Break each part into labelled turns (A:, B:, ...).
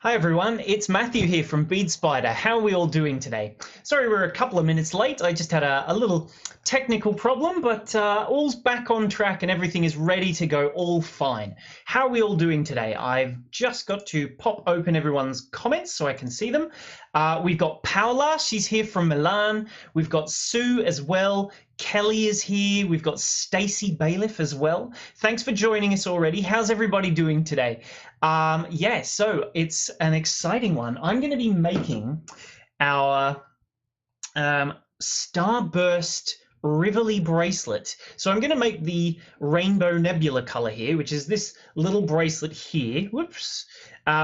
A: Hi everyone, it's Matthew here from Bead Spider. How are we all doing today? Sorry we're a couple of minutes late. I just had a little technical problem, but all's back on track and everything is ready to go, all fine. How are we all doing today? I've just got to pop open everyone's comments so I can see them. We've got Paola, she's here from Milan. We've got Sue as well. Kelly is here. We've got Stacy Bailiff as well. Thanks for joining us already. How's everybody doing today? Yeah, so it's an exciting one. I'm going to be making our Starburst Rivoli bracelet. So I'm going to make the rainbow nebula color here, which is this little bracelet here. Whoops.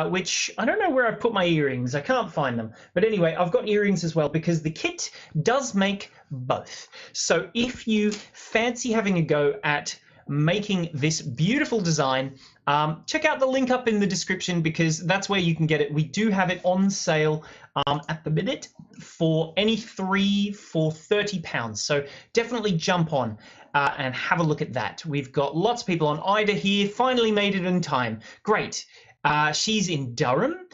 A: Which I don't know where I've put my earrings. I can't find them. But anyway, I've got earrings as well because the kit does make both. So if you fancy having a go at making this beautiful design, check out the link up in the description because that's where you can get it. We do have it on sale at the minute for any 3 for £30. So definitely jump on and have a look at that. We've got lots of people on. Ida here, finally made it in time. Great. She's in Durham.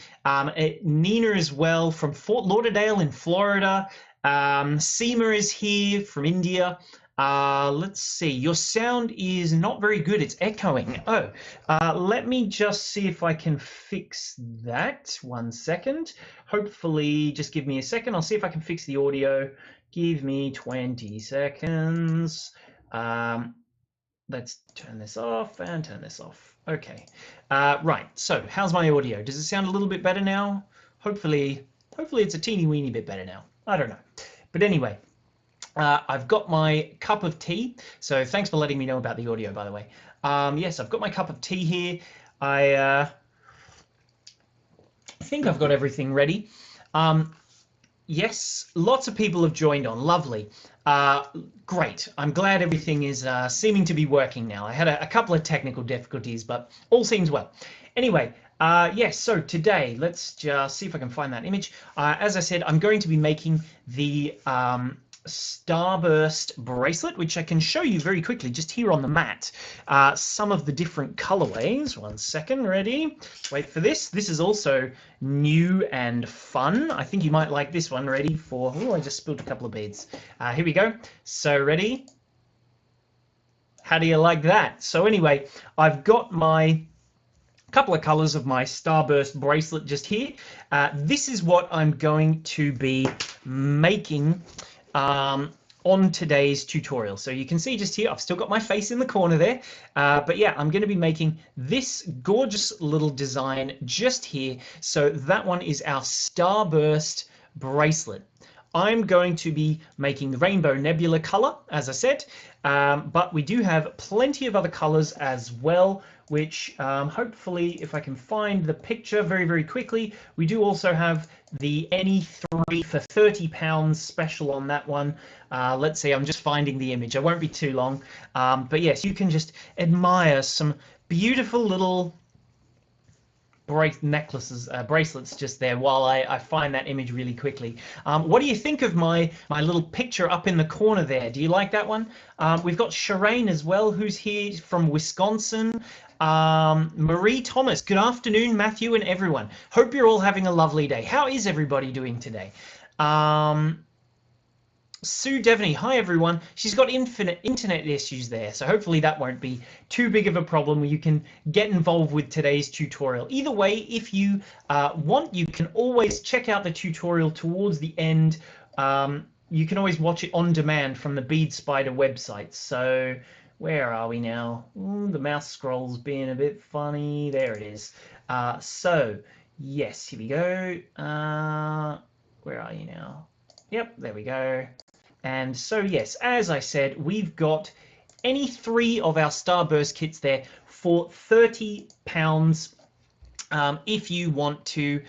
A: Nina as well from Fort Lauderdale in Florida. Seema is here from India. Let's see, your sound is not very good. It's echoing. Oh, let me just see if I can fix that. 1 second. Hopefully, just give me a second. I'll see if I can fix the audio. Give me 20 seconds. Let's turn this off and turn this off. Okay. Right. So how's my audio? Does it sound a little bit better now? Hopefully it's a teeny weeny bit better now. I don't know. But anyway, I've got my cup of tea. So thanks for letting me know about the audio, by the way. Yes, I've got my cup of tea here. I think I've got everything ready. Yes, lots of people have joined on. Lovely. Great. I'm glad everything is seeming to be working now. I had a couple of technical difficulties, but all seems well. Anyway, yes, so today, let's just see if I can find that image. As I said, I'm going to be making the Starburst bracelet, which I can show you very quickly just here on the mat. Some of the different colorways. 1 second, ready? Wait for this. This is also new and fun. I think you might like this one. Ready for, oh, I just spilled a couple of beads. Here we go. So ready? How do you like that? So anyway, I've got my couple of colors of my Starburst bracelet just here. This is what I'm going to be making on today's tutorial. So you can see just here, I've still got my face in the corner there, but yeah, I'm going to be making this gorgeous little design just here. So that one is our Starburst bracelet. I'm going to be making the rainbow nebula color, as I said, but we do have plenty of other colors as well, which hopefully, if I can find the picture very, very quickly, we do also have the any 3 for £30 special on that one. Let's see, I'm just finding the image. I won't be too long. But yes, you can just admire some beautiful little bracelets just there while I find that image really quickly. What do you think of my little picture up in the corner there? Do you like that one? We've got Shireen as well, who's here from Wisconsin. Marie Thomas, good afternoon, Matthew and everyone. Hope you're all having a lovely day. How is everybody doing today? Sue Devaney, hi everyone. She's got internet issues there, so hopefully that won't be too big of a problem. You can get involved with today's tutorial. Either way, if you want, you can always check out the tutorial towards the end. You can always watch it on demand from the Bead Spider website. So where are we now? Ooh, the mouse scroll's being a bit funny. There it is. So yes, here we go. Where are you now? Yep, there we go. And so yes, as I said, we've got any 3 of our Starburst kits there for £30 if you want to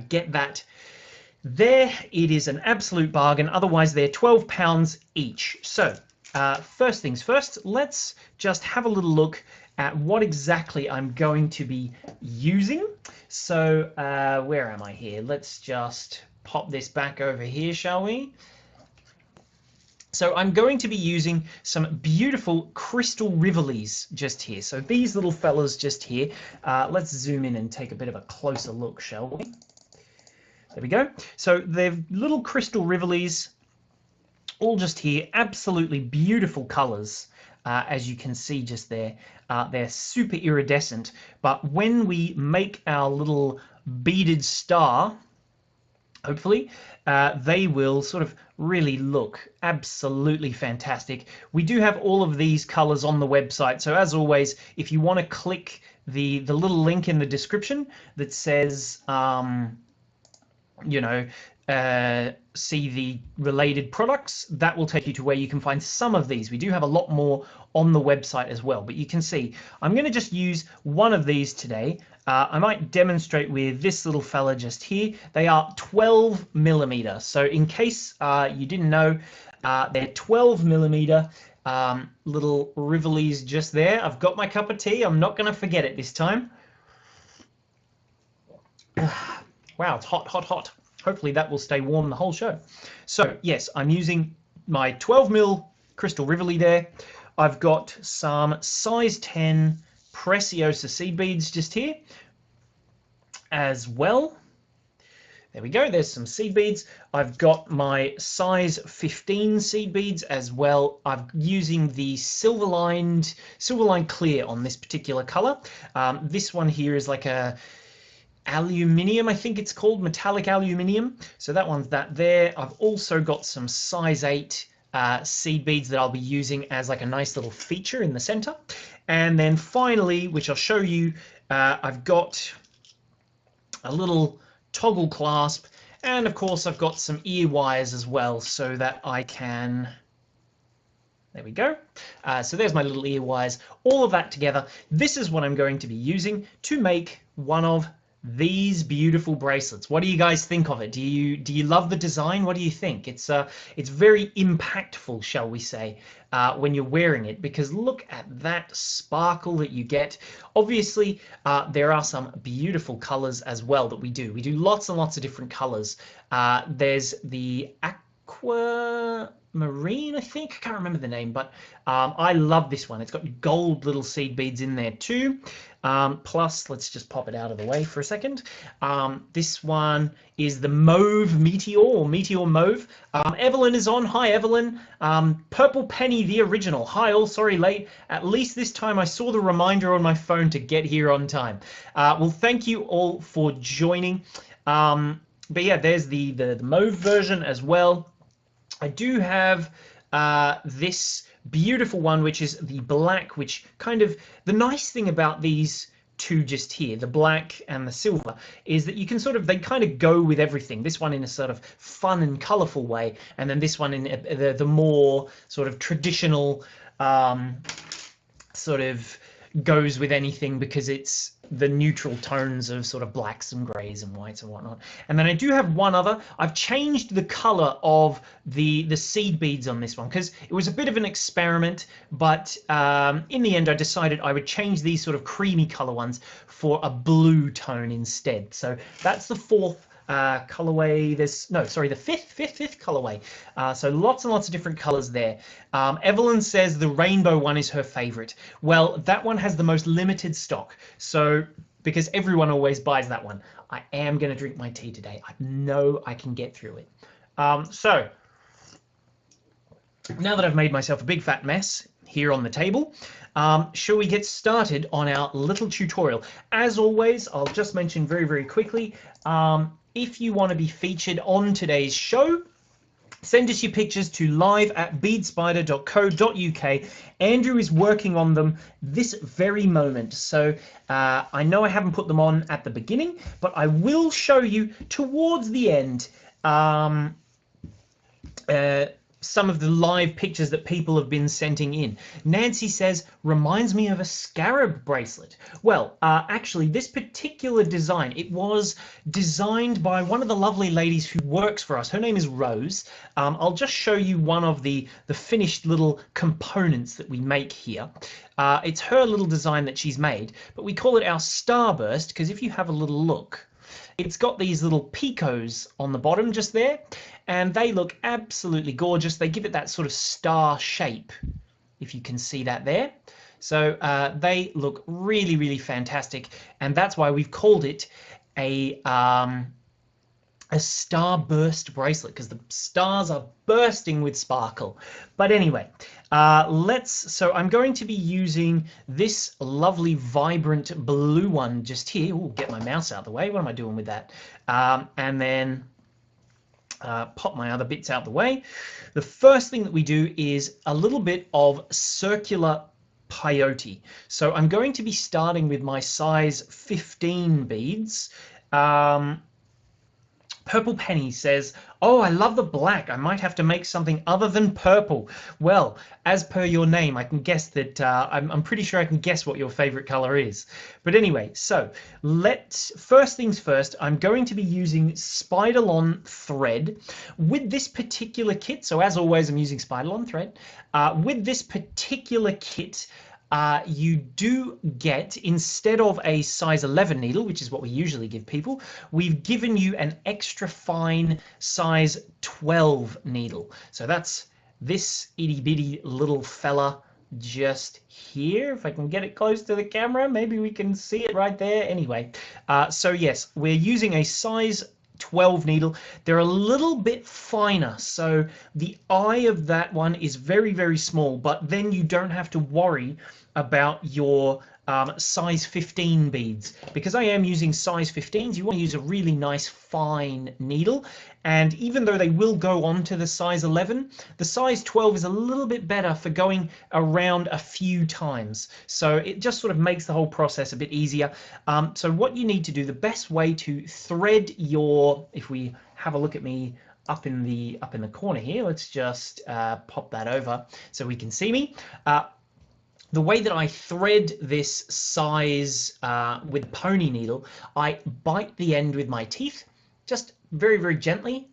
A: get that. There, it is an absolute bargain. Otherwise, they're £12 each. So first things first, let's just have a little look at what exactly I'm going to be using. So where am I here? Let's just pop this back over here, shall we? So I'm going to be using some beautiful crystal Rivolis just here. So these little fellas just here, let's zoom in and take a bit of a closer look, shall we? There we go. So they're little crystal Rivolis, all just here, absolutely beautiful colors. As you can see just there, they're super iridescent. But when we make our little beaded star, hopefully, they will sort of really look absolutely fantastic. We do have all of these colors on the website. So as always, if you want to click the little link in the description that says, you know, see the related products, that will take you to where you can find some of these. We do have a lot more on the website as well, but you can see I'm going to just use one of these today. I might demonstrate with this little fella just here. They are 12 millimeter. So in case you didn't know, they're 12 millimeter little Rivolis just there. I've got my cup of tea. I'm not going to forget it this time. Wow, it's hot, hot, hot. Hopefully that will stay warm the whole show. So yes, I'm using my 12 mil crystal Rivoli there. I've got some size 10 Preciosa seed beads just here as well. There we go, there's some seed beads. I've got my size 15 seed beads as well. I'm using the silver line clear on this particular color. This one here is like a aluminium, I think it's called, metallic aluminium. So that one's that there. I've also got some size 8 seed beads that I'll be using as like a nice little feature in the center. And then finally, which I'll show you, I've got a little toggle clasp, and of course I've got some ear wires as well so that I can, there we go. So there's my little ear wires, all of that together. This is what I'm going to be using to make one of these beautiful bracelets. What do you guys think of it? Do you love the design? What do you think? It's very impactful, shall we say, when you're wearing it, because look at that sparkle that you get. Obviously, there are some beautiful colors as well that we do. We do lots and lots of different colors. There's the aquamarine, I think. I can't remember the name, but I love this one. It's got gold little seed beads in there too. Plus, let's just pop it out of the way for a second. This one is the Mauve Meteor, or Meteor Mauve. Evelyn is on. Hi, Evelyn. Purple Penny, the original. Hi, all. Sorry, late. At least this time I saw the reminder on my phone to get here on time. Well, thank you all for joining. But yeah, there's the Mauve version as well. I do have this beautiful one, which is the black, which kind of, the nice thing about these two just here, the black and the silver, is that you can sort of, they kind of go with everything. This one in a sort of fun and colorful way, and then this one in the more sort of traditional, sort of goes with anything because it's the neutral tones of sort of blacks and grays and whites and whatnot. And then I do have one other. I've changed the color of the seed beads on this one because it was a bit of an experiment, but in the end I decided I would change these sort of creamy color ones for a blue tone instead. So that's the fourth colorway. The fifth colorway. So lots and lots of different colors there. Evelyn says the rainbow one is her favorite. Well, that one has the most limited stock. So because everyone always buys that one, I am going to drink my tea today. I know I can get through it. So now that I've made myself a big fat mess here on the table, shall we get started on our little tutorial? As always, I'll just mention very, very quickly, if you want to be featured on today's show, send us your pictures to live@beadspider.co.uk. Andrew is working on them this very moment. So I know I haven't put them on at the beginning, but I will show you towards the end some of the live pictures that people have been sending in. Nancy says, reminds me of a scarab bracelet. Well, actually, this particular design, it was designed by one of the lovely ladies who works for us. Her name is Rose. I'll just show you one of the finished little components that we make here. It's her little design that she's made, but we call it our Starburst because if you have a little look, It's got these little picots on the bottom just there, and they look absolutely gorgeous. They give it that sort of star shape, if you can see that there. So they look really, really fantastic, and that's why we've called it a starburst bracelet, because the stars are bursting with sparkle. But anyway, so I'm going to be using this lovely vibrant blue one just here. Ooh, get my mouse out of the way. What am I doing with that? And then pop my other bits out the way. The first thing that we do is a little bit of circular peyote. So I'm going to be starting with my size 15 beads. Purple Penny says, "Oh, I love the black. I might have to make something other than purple." Well, as per your name, I can guess that I'm pretty sure I can guess what your favorite color is. But anyway, so first things first, I'm going to be using Spider-Lon thread with this particular kit. So as always, I'm using Spider-Lon thread. With this particular kit, you do get, instead of a size 11 needle, which is what we usually give people, we've given you an extra fine size 12 needle. So that's this itty bitty little fella just here. If I can get it close to the camera, maybe we can see it right there. Anyway, so yes, we're using a size 12 needle. They're a little bit finer, so the eye of that one is very, very small, but then you don't have to worry about your size 15 beads. Because I am using size 15s, you want to use a really nice fine needle, and even though they will go on to the size 11, the size 12 is a little bit better for going around a few times, so it just sort of makes the whole process a bit easier. So what you need to do, the best way to thread your, if we have a look at me up in the corner here, let's just pop that over so we can see me. The way that I thread this size with pony needle, I bite the end with my teeth, just very, very gently.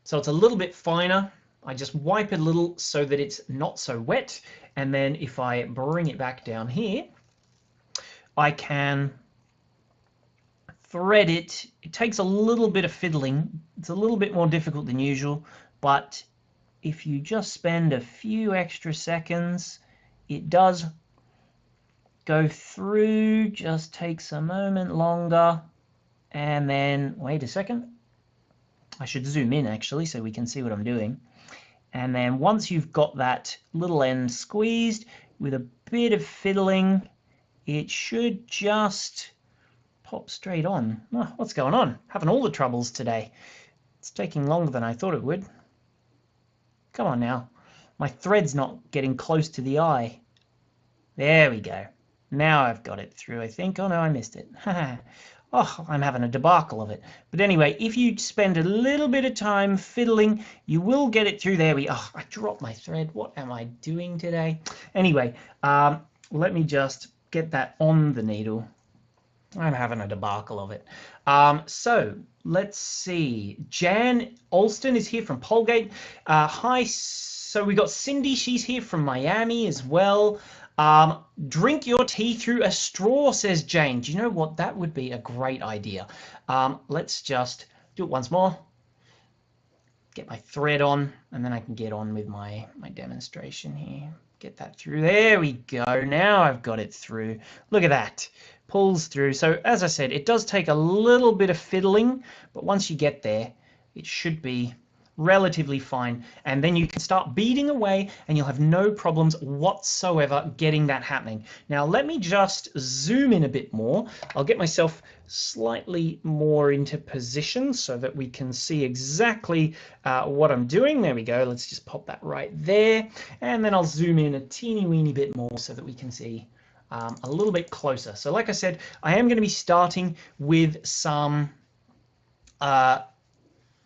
A: So it's a little bit finer. I just wipe it a little so that it's not so wet. And then if I bring it back down here, I can thread it. It takes a little bit of fiddling. It's a little bit more difficult than usual, but if you just spend a few extra seconds, it does go through. Just takes a moment longer. And then, wait a second. I should zoom in actually so we can see what I'm doing. And then once you've got that little end squeezed with a bit of fiddling, it should just pop straight on. Oh, what's going on? Having all the troubles today. It's taking longer than I thought it would. Come on now. My thread's not getting close to the eye. There we go. Now I've got it through, I think. Oh no, I missed it. Oh, I'm having a debacle of it. But anyway, if you spend a little bit of time fiddling, you will get it through. There we go. Oh, I dropped my thread. What am I doing today? Anyway, let me just get that on the needle. I'm having a debacle of it. So let's see. Jan Alston is here from Polgate. Hi. So we got Cindy. She's here from Miami as well. Drink your tea through a straw, says Jane. Do you know what? That would be a great idea. Let's just do it once more. Get my thread on, and then I can get on with my demonstration here. Get that through. There we go. Now I've got it through. Look at that. Pulls through. So as I said, it does take a little bit of fiddling, but once you get there, it should be relatively fine, and then you can start beading away and you'll have no problems whatsoever getting that happening. Now let me just zoom in a bit more. I'll get myself slightly more into position so that we can see exactly what I'm doing. There we go. Let's just pop that right there, and then I'll zoom in a teeny weeny bit more so that we can see a little bit closer. So like I said, I am going to be starting with some there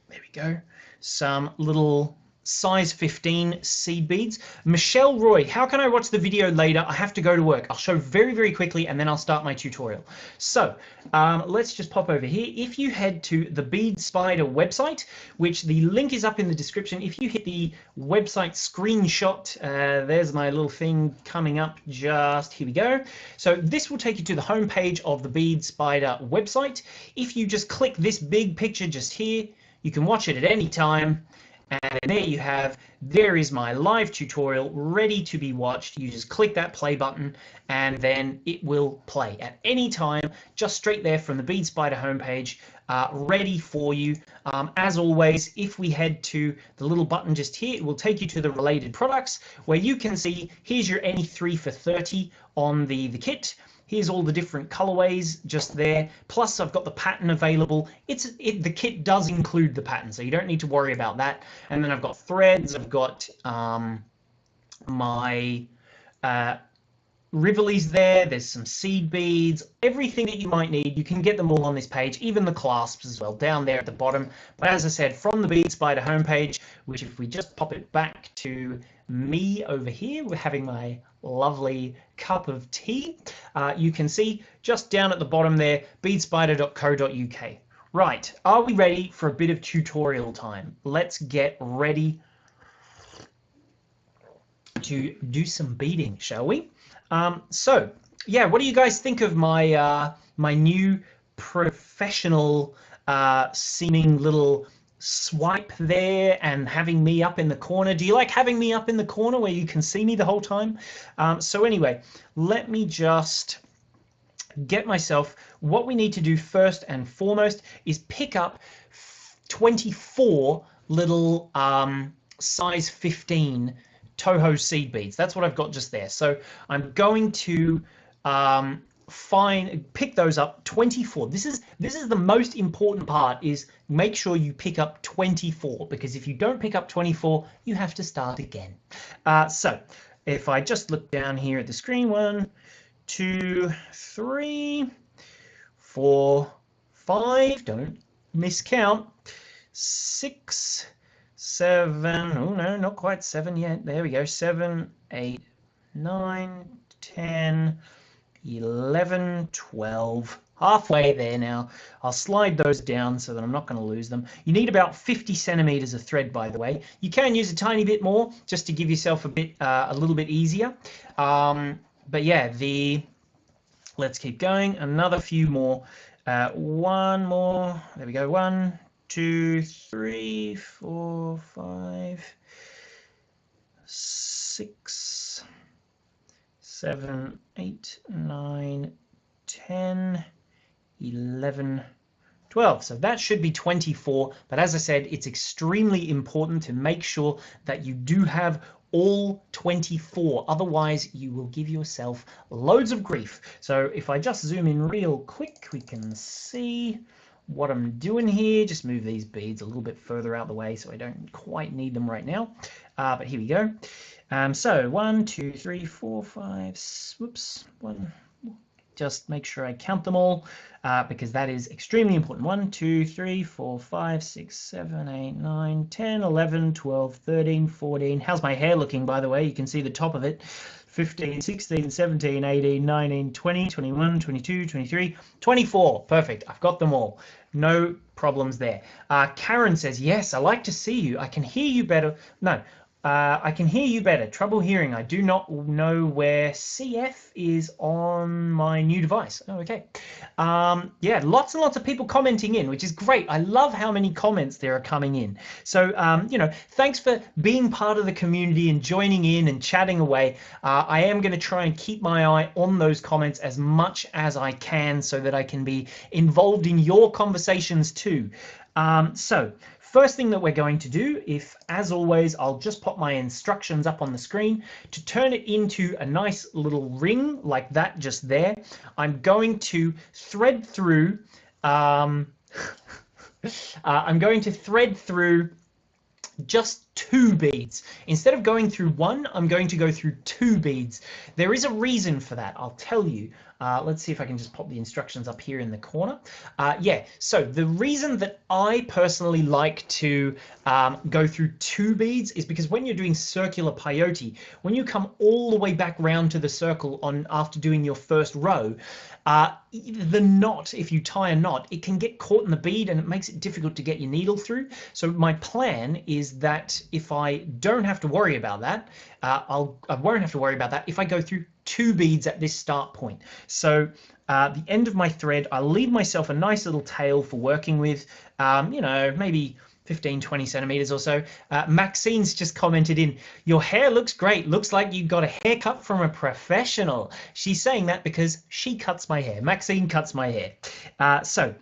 A: we go, some little size 15 seed beads. Michelle Roy, how can I watch the video later? I have to go to work. I'll show very, very quickly and then I'll start my tutorial. So let's just pop over here. If you head to the Bead Spider website, which the link is up in the description, if you hit the website screenshot, there's my little thing coming up, just here we go. So this will take you to the home page of the Bead Spider website. If you just click this big picture just here, you can watch it at any time. And there you have, there is my live tutorial ready to be watched. You just click that play button and then it will play at any time, just straight there from the Bead Spider homepage, ready for you. As always, if we head to the little button just here, it will take you to the related products where you can see, here's your any 3 for 30 on the kit. Here's all the different colorways just there. Plus, I've got the pattern available. The kit does include the pattern, so you don't need to worry about that. And then I've got threads. I've got my Rivolis there. There's some seed beads. Everything that you might need, you can get them all on this page. Even the clasps as well, down there at the bottom. But as I said, from the Bead Spider homepage, which if we just pop it back to me over here, we're having my lovely cup of tea. You can see just down at the bottom there, beadspider.co.uk. Right, are we ready for a bit of tutorial time? Let's get ready to do some beading, shall we? So, yeah, what do you guys think of my my new professional seeming little swipe there and having me up in the corner? Do you like having me up in the corner where you can see me the whole time? So anyway, let me just get myself, what we need to do first and foremost is pick up 24 little size 15 toho seed beads. That's what I've got just there. So I'm going to pick those up, 24. This is the most important part, is make sure you pick up 24, because if you don't pick up 24, you have to start again. So if I just look down here at the screen, 1, 2, 3, 4, 5, don't miscount, 6, 7, oh no, not quite 7 yet, there we go, 7, 8, 9, 10, 11, 12, halfway there now. I'll slide those down so that I'm not going to lose them. You need about 50 centimeters of thread, by the way. You can use a tiny bit more just to give yourself a little bit easier. But yeah, let's keep going. Another few more. One more. There we go. 1, 2, 3, 4, 5, 6, 7, 8, 9, 10, 11, 12. So that should be 24. But as I said, it's extremely important to make sure that you do have all 24. Otherwise, you will give yourself loads of grief. So if I just zoom in real quick, we can see what I'm doing here. Just move these beads a little bit further out the way so I don't quite need them right now. But here we go. So 1, 2, 3, 4, 5, whoops, 1. Just make sure I count them all, because that is extremely important. 1, 2, 3, 4, 5, 6, 7, 8, 9, 10, 11, 12, 13, 14. How's my hair looking, by the way? You can see the top of it. 15, 16, 17, 18, 19, 20, 21, 22, 23, 24. Perfect. I've got them all. No problems there. Karen says, yes, I like to see you. I can hear you better. No. I can hear you better. Trouble hearing. I do not know where CF is on my new device. Oh, okay. Yeah, lots and lots of people commenting in, which is great. I love how many comments there are coming in. So, you know, thanks for being part of the community and joining in and chatting away. I am going to try and keep my eye on those comments as much as I can so that I can be involved in your conversations too. So, first thing that we're going to do, as always, I'll just pop my instructions up on the screen. To turn it into a nice little ring like that just there, I'm going to thread through, I'm going to thread through just 2 beads. Instead of going through 1, I'm going to go through 2 beads. There is a reason for that, I'll tell you. Let's see if I can just pop the instructions up here in the corner. Yeah, so the reason that I personally like to go through 2 beads is because when you're doing circular peyote, when you come all the way back round to the circle after doing your first row, the knot, if you tie a knot, it can get caught in the bead and it makes it difficult to get your needle through. So my plan is that if I don't have to worry about that, I won't have to worry about that if I go through 2 beads at this start point. So the end of my thread, I'll leave myself a nice little tail for working with, you know, maybe 15-20 centimeters or so. Maxine's just commented in, your hair looks great, looks like you got a haircut from a professional. She's saying that because she cuts my hair. Maxine cuts my hair. So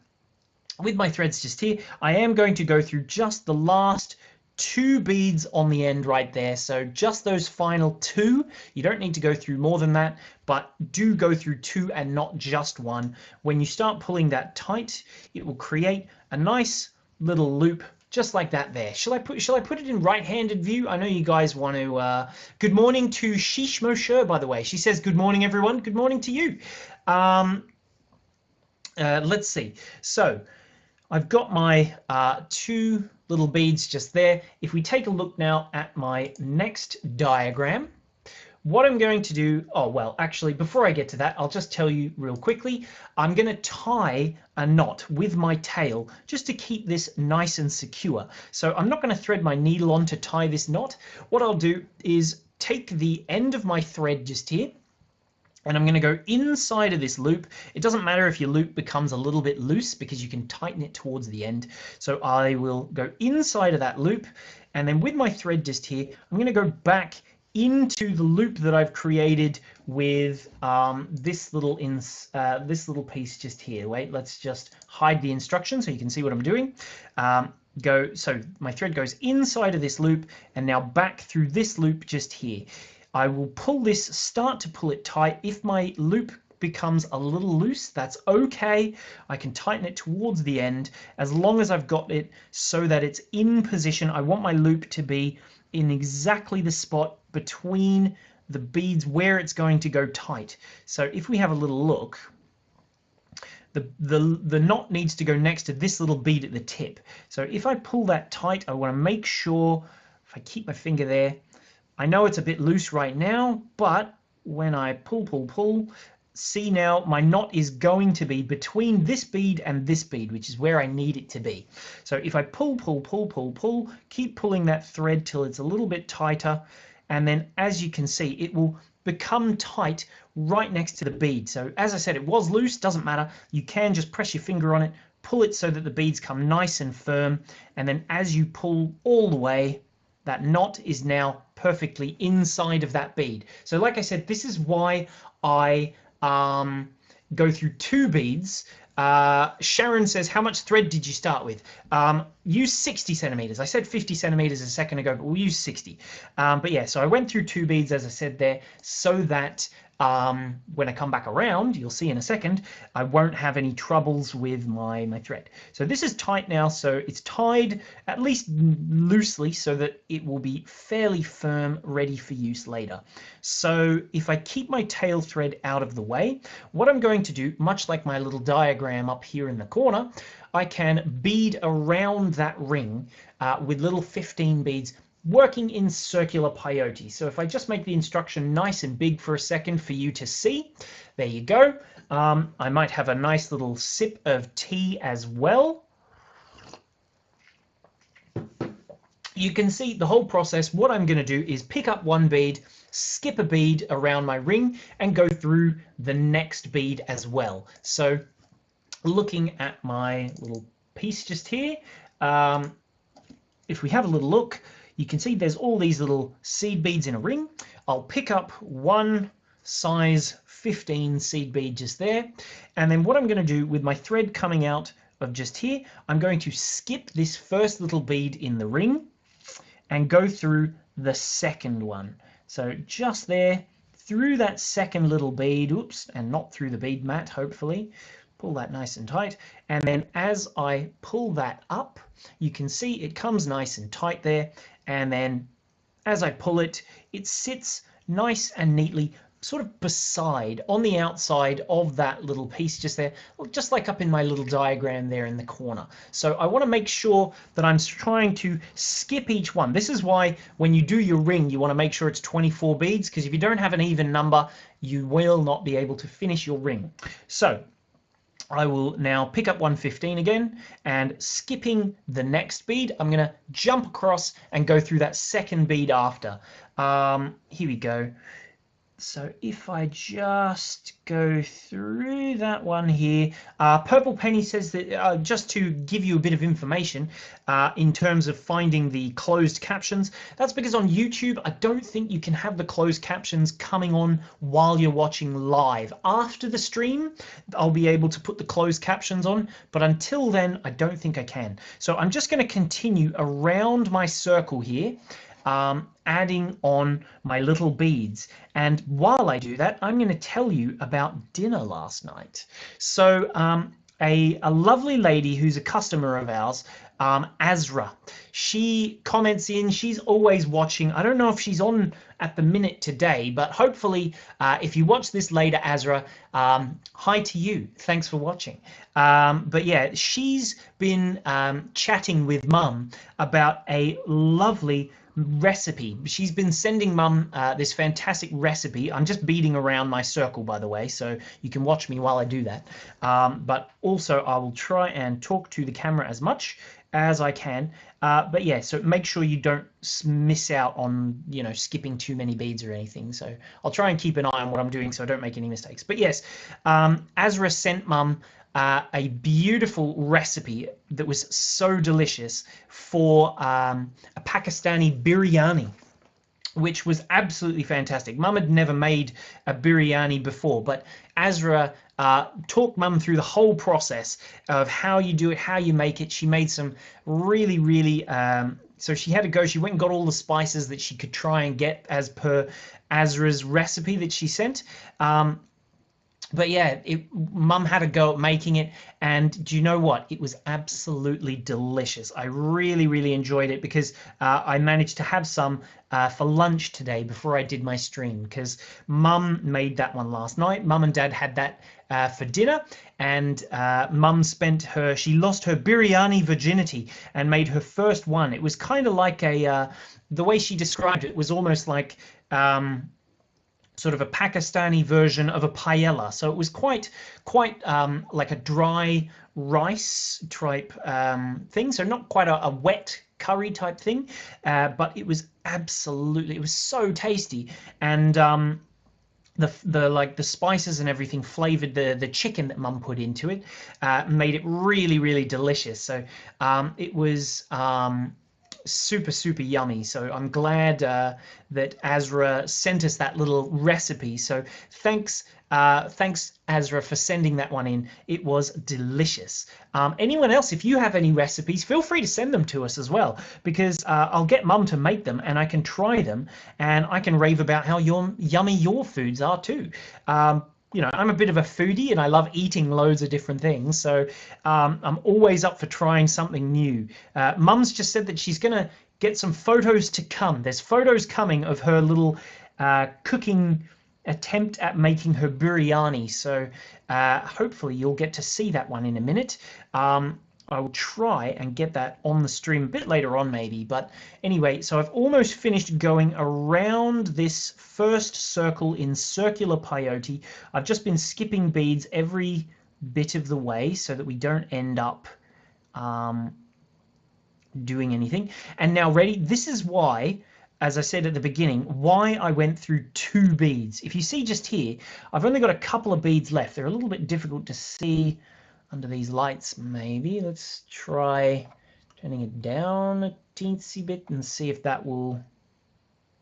A: with my threads just here, I am going to go through just the last 2 beads on the end right there. So just those final 2. You don't need to go through more than that, but do go through 2 and not just 1. When you start pulling that tight, it will create a nice little loop just like that there. Shall I put it in right-handed view? I know you guys want to. Good morning to Sheesh Mosher, by the way. She says good morning, everyone. Good morning to you. Let's see. So I've got my 2 little beads just there. If we take a look now at my next diagram, what I'm going to do, oh, well, actually, before I get to that, I'll just tell you real quickly, I'm going to tie a knot with my tail just to keep this nice and secure. So I'm not going to thread my needle on to tie this knot. What I'll do is take the end of my thread just here, and I'm going to go inside of this loop. It doesn't matter if your loop becomes a little bit loose because you can tighten it towards the end. So I will go inside of that loop, and then with my thread just here, I'm going to go back into the loop that I've created with this little piece just here. Wait, let's just hide the instructions so you can see what I'm doing. So my thread goes inside of this loop and now back through this loop just here. I will pull this, start to pull it tight. If my loop becomes a little loose, that's okay. I can tighten it towards the end as long as I've got it so that it's in position. I want my loop to be in exactly the spot between the beads where it's going to go tight. So if we have a little look, the knot needs to go next to this little bead at the tip. So if I pull that tight, I want to make sure, if I keep my finger there, I know it's a bit loose right now, but when I pull, see now my knot is going to be between this bead and this bead, which is where I need it to be. So if I pull, keep pulling that thread till it's a little bit tighter, and then as you can see, it will become tight right next to the bead. So as I said, it was loose, doesn't matter. You can just press your finger on it, pull it so that the beads come nice and firm, and then as you pull all the way, that knot is now perfectly inside of that bead. So like I said, this is why I go through 2 beads. Sharon says, how much thread did you start with? Use 60 centimeters. I said 50 centimeters a second ago, but we'll use 60. But yeah, so I went through 2 beads, as I said there, so that when I come back around, you'll see in a second, I won't have any troubles with my thread. So this is tight now, so it's tied at least loosely so that it will be fairly firm, ready for use later. So if I keep my tail thread out of the way, what I'm going to do, much like my little diagram up here in the corner, I can bead around that ring with little 15 beads, working in circular peyote. So if I just make the instruction nice and big for a second for you to see, there you go. I might have a nice little sip of tea as well. You can see the whole process. What I'm going to do is pick up 1 bead, skip a bead around my ring, and go through the next bead as well. So looking at my little piece just here, if we have a little look, you can see there's all these little seed beads in a ring. I'll pick up 1 size 15 seed bead just there. And then what I'm going to do with my thread coming out of just here, I'm going to skip this first little bead in the ring and go through the second one. So just there, through that second little bead, oops, and not through the bead mat, hopefully. Pull that nice and tight, and then as I pull that up, you can see it comes nice and tight there, and then as I pull it, it sits nice and neatly sort of beside, on the outside of that little piece just there, just like up in my little diagram there in the corner. So I want to make sure that I'm trying to skip each one. This is why when you do your ring, you want to make sure it's 24 beads, because if you don't have an even number, you will not be able to finish your ring. So I will now pick up 115 again, and skipping the next bead, I'm going to jump across and go through that second bead after. Here we go. So if I just go through that one here, Purple Penny says that just to give you a bit of information in terms of finding the closed captions, that's because on YouTube, I don't think you can have the closed captions coming on while you're watching live. After the stream, I'll be able to put the closed captions on, but until then, I don't think I can. So I'm just going to continue around my circle here, adding on my little beads. And while I do that, I'm going to tell you about dinner last night. So a lovely lady who's a customer of ours, Azra, she comments in, she's always watching. I don't know if she's on at the minute today, but hopefully if you watch this later, Azra, hi to you, thanks for watching. But yeah, she's been chatting with Mum about a lovely recipe. She's been sending Mum this fantastic recipe. I'm just beading around my circle, by the way, so you can watch me while I do that. But also I will try and talk to the camera as much as I can. But yeah, so make sure you don't miss out on, you know, skipping too many beads or anything. So I'll try and keep an eye on what I'm doing so I don't make any mistakes. But yes, Azra sent Mum a beautiful recipe that was so delicious for a Pakistani biryani, which was absolutely fantastic. Mum had never made a biryani before, but Azra talked Mum through the whole process of how you do it, how you make it. She made some really so she had to go, she went and got all the spices that she could try and get as per Azra's recipe that she sent. But yeah, Mum had a go at making it, and do you know what? It was absolutely delicious. I really enjoyed it because I managed to have some for lunch today before I did my stream, because Mum made that one last night. Mum and Dad had that for dinner, and Mum she lost her biryani virginity and made her first one. It was kind of like the way she described it was almost like sort of a Pakistani version of a paella. So it was quite like a dry rice type thing. So not quite a wet curry type thing, but it was it was so tasty. And the spices and everything flavored the chicken that Mum put into it, made it really delicious. So it was super yummy. So I'm glad that Azra sent us that little recipe. So thanks Azra for sending that one in. It was delicious. Anyone else, if you have any recipes, feel free to send them to us as well, because I'll get Mum to make them and I can try them and I can rave about how yummy your foods are too. You know, I'm a bit of a foodie and I love eating loads of different things, so I'm always up for trying something new. Mum's just said that she's gonna get some photos to come. There's photos coming of her little cooking attempt at making her biryani, so hopefully you'll get to see that one in a minute. I will try and get that on the stream a bit later on maybe, but anyway, so I've almost finished going around this first circle in circular peyote. I've just been skipping beads every bit of the way so that we don't end up doing anything. And now ready, this is why, as I said at the beginning, why I went through 2 beads. If you see just here, I've only got a couple of beads left. They're a little bit difficult to see under these lights maybe. Let's try turning it down a teensy bit and see if that will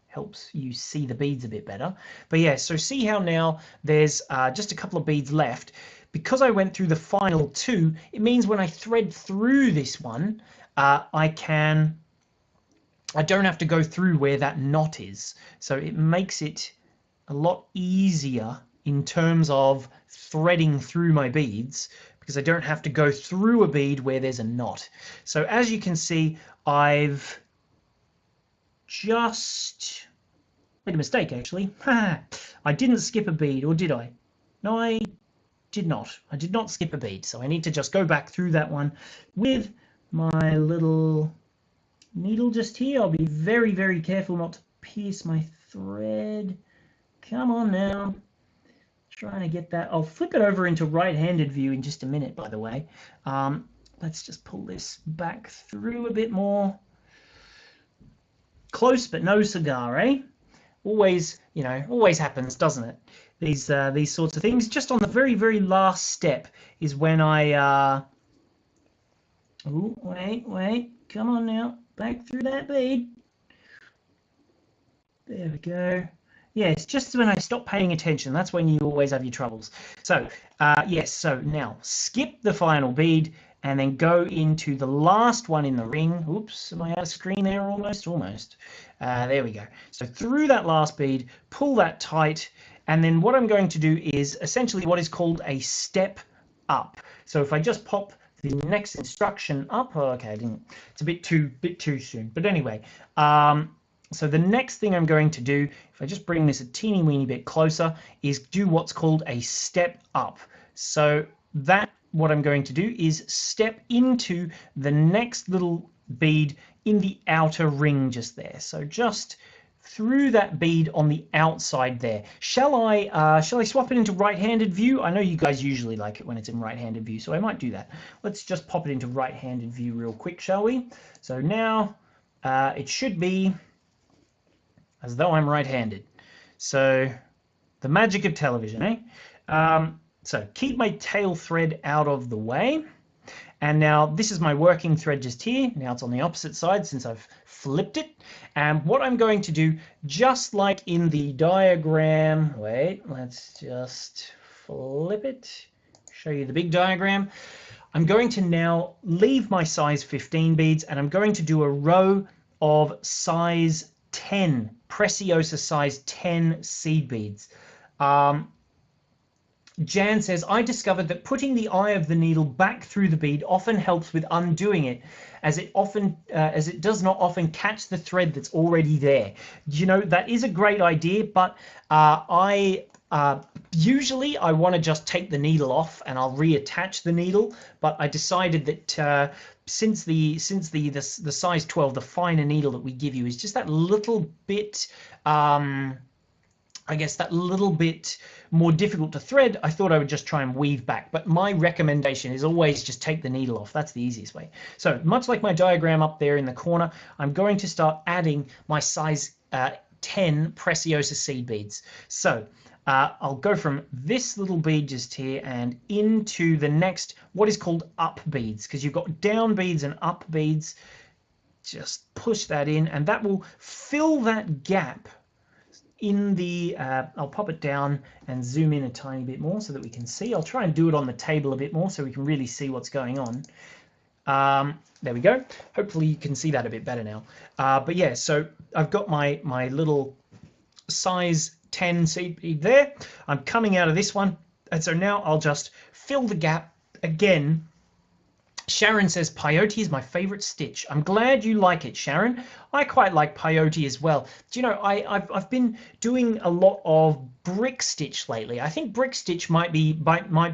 A: helps you see the beads a bit better. But yeah, so see how now there's just a couple of beads left. Because I went through the final 2, it means when I thread through this one, I don't have to go through where that knot is. So it makes it a lot easier in terms of threading through my beads, because I don't have to go through a bead where there's a knot. So as you can see, I've just made a mistake, actually. I didn't skip a bead, or did I? No, I did not. I did not skip a bead, so I need to just go back through that one with my little needle just here. I'll be very, very careful not to pierce my thread. Come on now. Trying to get that. I'll flip it over into right-handed view in just a minute, by the way. Let's just pull this back through a bit more. Close but no cigar, eh? Always, you know, always happens, doesn't it? These sorts of things. Just on the very, very last step is when I ooh, wait, come on now, back through that bead. There we go. Yeah, it's just when I stop paying attention. That's when you always have your troubles. So, yes, so now skip the final bead and then go into the last one in the ring. Oops, am I out of screen there almost? Almost. There we go. So through that last bead, pull that tight, and then what I'm going to do is essentially what is called a step up. So if I just pop the next instruction up, oh, okay, I didn't. It's a bit too soon. But anyway, so the next thing I'm going to do, if I just bring this a teeny weeny bit closer, is do what's called a step up. So that, what I'm going to do is step into the next little bead in the outer ring just there. So just through that bead on the outside there. Shall I swap it into right-handed view? I know you guys usually like it when it's in right-handed view, so I might do that. Let's just pop it into right-handed view real quick, shall we? So now it should be as though I'm right-handed. So the magic of television, eh? So keep my tail thread out of the way. And now this is my working thread just here. Now it's on the opposite side since I've flipped it. And what I'm going to do, just like in the diagram, wait, let's just flip it, show you the big diagram. I'm going to now leave my size 15 beads and I'm going to do a row of size 10, Preciosa size 10 seed beads. Jan says, I discovered that putting the eye of the needle back through the bead often helps with undoing it, as it does not often catch the thread that's already there. You know, that is a great idea, but usually I want to just take the needle off and I'll reattach the needle, but I decided that since the size 12, the finer needle that we give you is just that little bit I guess that little bit more difficult to thread, I thought I would just try and weave back. But my recommendation is always just take the needle off. That's the easiest way. So much like my diagram up there in the corner, I'm going to start adding my size 10 Preciosa seed beads. So I'll go from this little bead just here and into the next, what is called up beads, because you've got down beads and up beads. Just push that in and that will fill that gap in the, I'll pop it down and zoom in a tiny bit more so that we can see. I'll try and do it on the table a bit more so we can really see what's going on. There we go. Hopefully you can see that a bit better now. But yeah, so I've got my little size 10 seed bead there. I'm coming out of this one. And so now I'll just fill the gap again. Sharon says, peyote is my favorite stitch. I'm glad you like it, Sharon. I quite like peyote as well. Do you know, I've been doing a lot of brick stitch lately. I think brick stitch might be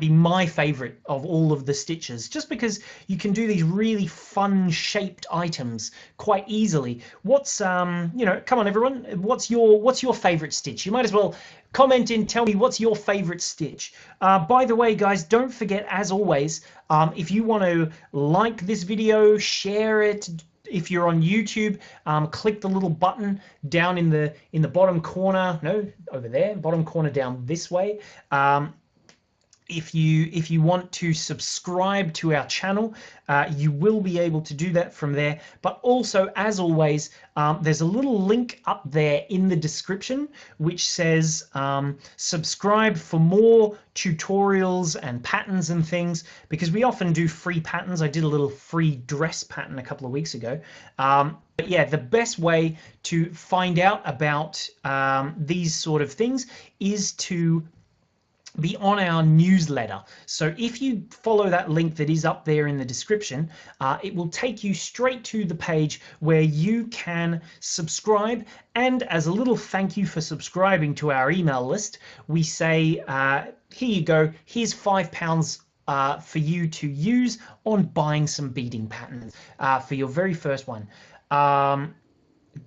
A: my favorite of all of the stitches, just because you can do these really fun shaped items quite easily. What's you know, come on everyone, what's your favorite stitch? You might as well comment in, tell me what's your favorite stitch. By the way, guys, don't forget, as always, if you want to like this video, share it. If you're on YouTube, click the little button down in the bottom corner. No, over there, bottom corner down this way. If you want to subscribe to our channel, you will be able to do that from there. But also, as always, there's a little link up there in the description which says subscribe for more tutorials and patterns and things, because we often do free patterns. I did a little free dress pattern a couple of weeks ago. But yeah, the best way to find out about these sort of things is to be on our newsletter. So if you follow that link that is up there in the description, it will take you straight to the page where you can subscribe. And as a little thank you for subscribing to our email list, we say, here you go, here's £5 for you to use on buying some beading patterns for your very first one.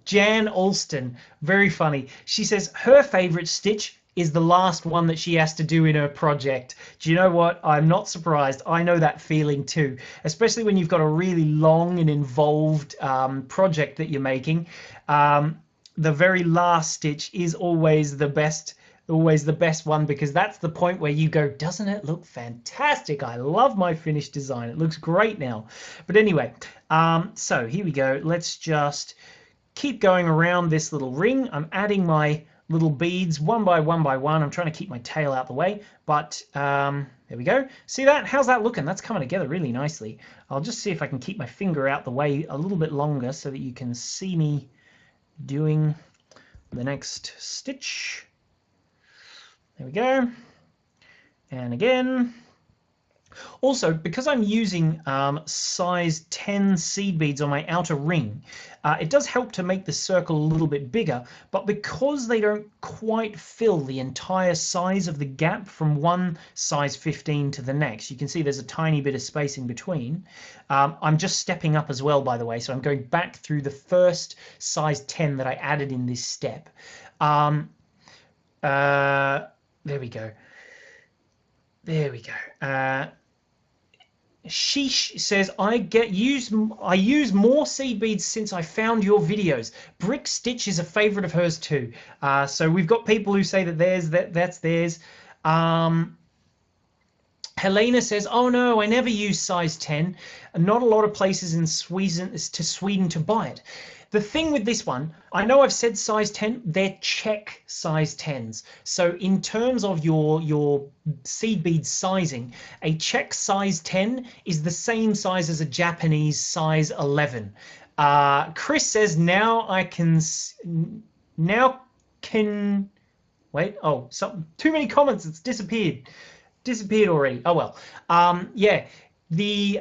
A: Jan Alston, very funny. She says her favorite stitch is the last one that she has to do in her project. Do you know what? I'm not surprised. I know that feeling too, especially when you've got a really long and involved project that you're making. The very last stitch is always the best one, because that's the point where you go, doesn't it look fantastic? I love my finished design. It looks great now. But anyway, so here we go. Let's just keep going around this little ring. I'm adding my little beads one by one by one. I'm trying to keep my tail out the way, but there we go. See that? How's that looking? That's coming together really nicely. I'll just see if I can keep my finger out the way a little bit longer so that you can see me doing the next stitch. There we go. And again. Also, because I'm using size 10 seed beads on my outer ring, it does help to make the circle a little bit bigger, but because they don't quite fill the entire size of the gap from one size 15 to the next, you can see there's a tiny bit of space in between. I'm just stepping up as well, by the way, so I'm going back through the first size 10 that I added in this step. There we go. There we go. Sheesh says, I use more seed beads since I found your videos. Brick Stitch is a favorite of hers too. So we've got people who say that that's theirs. Helena says, oh no, I never use size 10. Not a lot of places in Sweden to buy it. The thing with this one, I know I've said size 10, they're check size 10s. So in terms of your seed bead sizing, a check size 10 is the same size as a Japanese size 11. Chris says, wait, oh, too many comments, it's disappeared already. Oh well. Yeah. The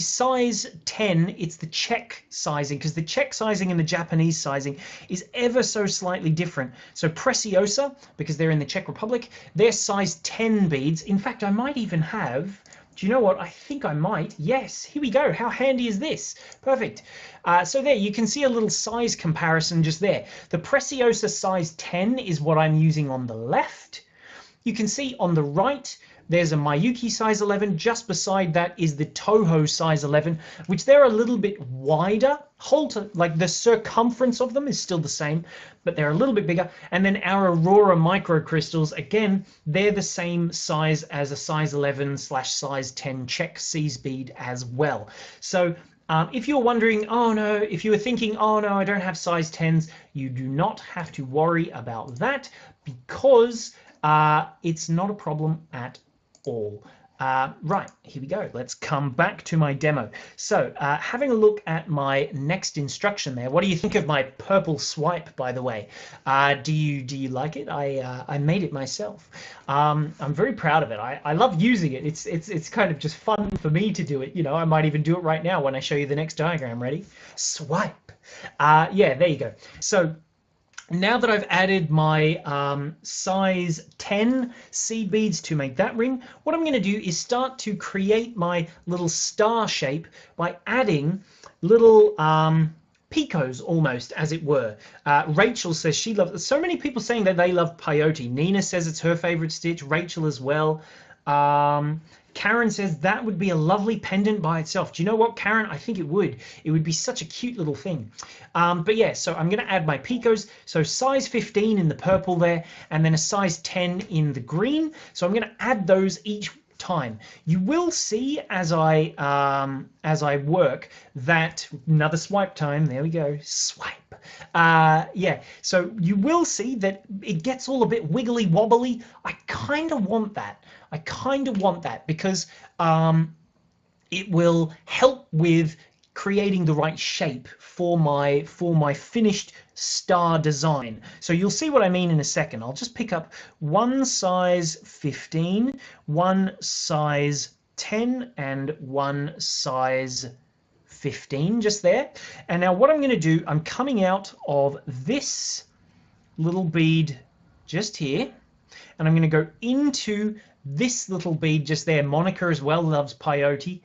A: size 10, it's the check sizing, because the check sizing and the Japanese sizing is ever so slightly different. So Preciosa, because they're in the Czech Republic, they're size 10 beads. In fact, I might even have, do you know what? I think I might. Yes, here we go. How handy is this? Perfect. So there, you can see a little size comparison just there. The Preciosa size 10 is what I'm using on the left. You can see on the right, there's a Miyuki size 11. Just beside that is the Toho size 11, which they're a little bit wider. Like the circumference of them is still the same, but they're a little bit bigger. And then our Aurora microcrystals, again, they're the same size as a size 11/size 10 check seed bead as well. So if you're wondering, oh no, if you were thinking, oh no, I don't have size 10s, you do not have to worry about that, because it's not a problem at all. Right, here we go. Let's come back to my demo. So having a look at my next instruction there, what do you think of my purple swipe, by the way? Do you like it? I made it myself. I'm very proud of it. I love using it. It's kind of just fun for me to do it. You know, I might even do it right now when I show you the next diagram. Ready? Swipe. Yeah, there you go. So now that I've added my size 10 seed beads to make that ring, what I'm going to do is start to create my little star shape by adding little picos, almost, as it were. Rachel says she loves, so many people saying that they love peyote. Nina says it's her favorite stitch. Rachel as well. Karen says that would be a lovely pendant by itself. Do you know what, Karen? I think it would. It would be such a cute little thing. But yeah, so I'm going to add my picos. So size 15 in the purple there, and then a size 10 in the green. So I'm going to add those each time. You will see as I work that, another swipe time, there we go, swipe. Yeah, so you will see that it gets all a bit wiggly wobbly. I kind of want that. Because it will help with creating the right shape for my finished star design. So you'll see what I mean in a second. I'll just pick up one size 15, one size 10, and one size 15 just there. And now what I'm going to do, I'm coming out of this little bead just here, and I'm going to go into this little bead just there. Monica as well loves peyote.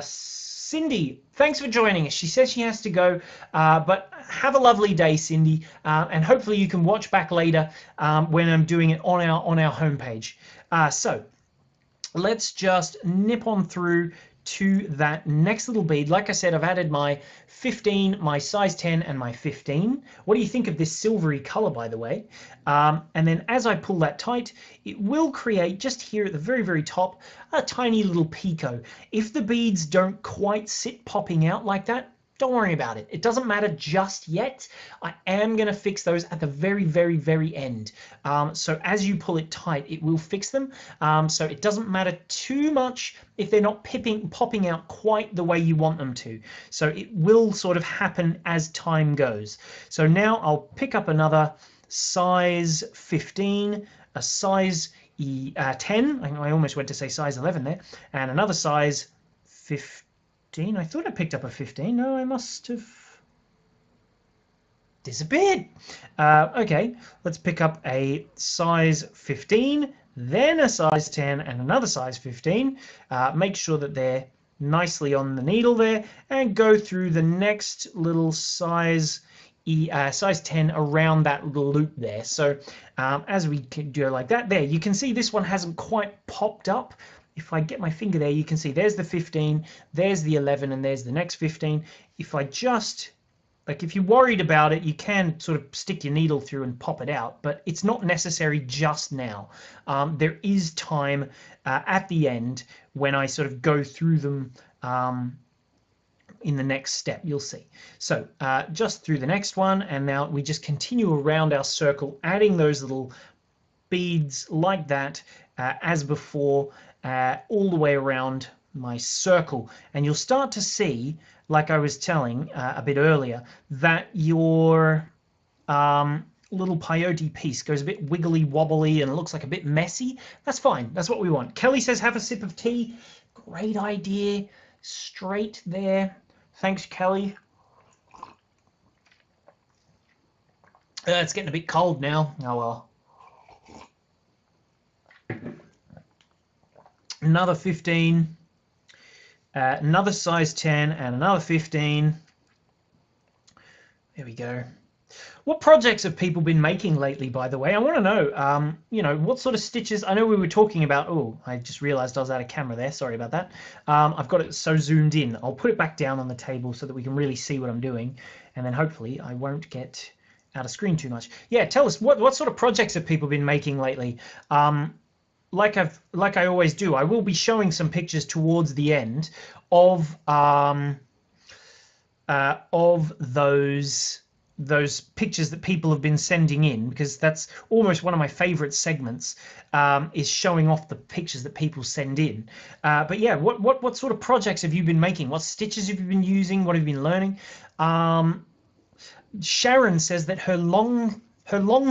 A: Cindy, thanks for joining us. She says she has to go, but have a lovely day, Cindy, and hopefully you can watch back later when I'm doing it on our homepage. So let's just nip on through to that next little bead. Like I said, I've added my 15, my size 10, and my 15. What do you think of this silvery color, by the way? And then as I pull that tight, it will create just here at the very, very top, a tiny little picot. If the beads don't quite sit popping out like that, don't worry about it. It doesn't matter just yet. I am going to fix those at the very, very, very end. So as you pull it tight, it will fix them. So it doesn't matter too much if they're not popping out quite the way you want them to. So it will sort of happen as time goes. So now I'll pick up another size 15, a size 10. I almost went to say size 11 there, and another size 15. I thought I picked up a 15. No, I must have disappeared. Okay, let's pick up a size 15, then a size 10, and another size 15. Make sure that they're nicely on the needle there, and go through the next little size 10 around that little loop there. So as we can do it like that, there you can see this one hasn't quite popped up. If I get my finger there, you can see there's the 15, there's the 11, and there's the next 15. If I just, like, if you're worried about it, you can sort of stick your needle through and pop it out, but it's not necessary just now. There is time at the end when I sort of go through them in the next step, you'll see. So just through the next one, and now we just continue around our circle, adding those little beads like that as before, all the way around my circle. And you'll start to see, like I was telling a bit earlier, that your little peyote piece goes a bit wiggly wobbly and looks like a bit messy. That's fine. That's what we want. Kelly says have a sip of tea. Great idea. Straight there. Thanks, Kelly. It's getting a bit cold now. Oh well. Another 15, another size 10, and another 15. There we go. What projects have people been making lately, by the way? I want to know, you know, what sort of stitches. I know we were talking about, oh, I just realized I was out of camera there. Sorry about that. I've got it so zoomed in. I'll put it back down on the table so that we can really see what I'm doing. And then hopefully I won't get out of screen too much. Yeah, tell us, what sort of projects have people been making lately? Like I always do, I will be showing some pictures towards the end of those pictures that people have been sending in, because that's almost one of my favorite segments, is showing off the pictures that people send in. But yeah, what sort of projects have you been making? What stitches have you been using? What have you been learning? Sharon says that her long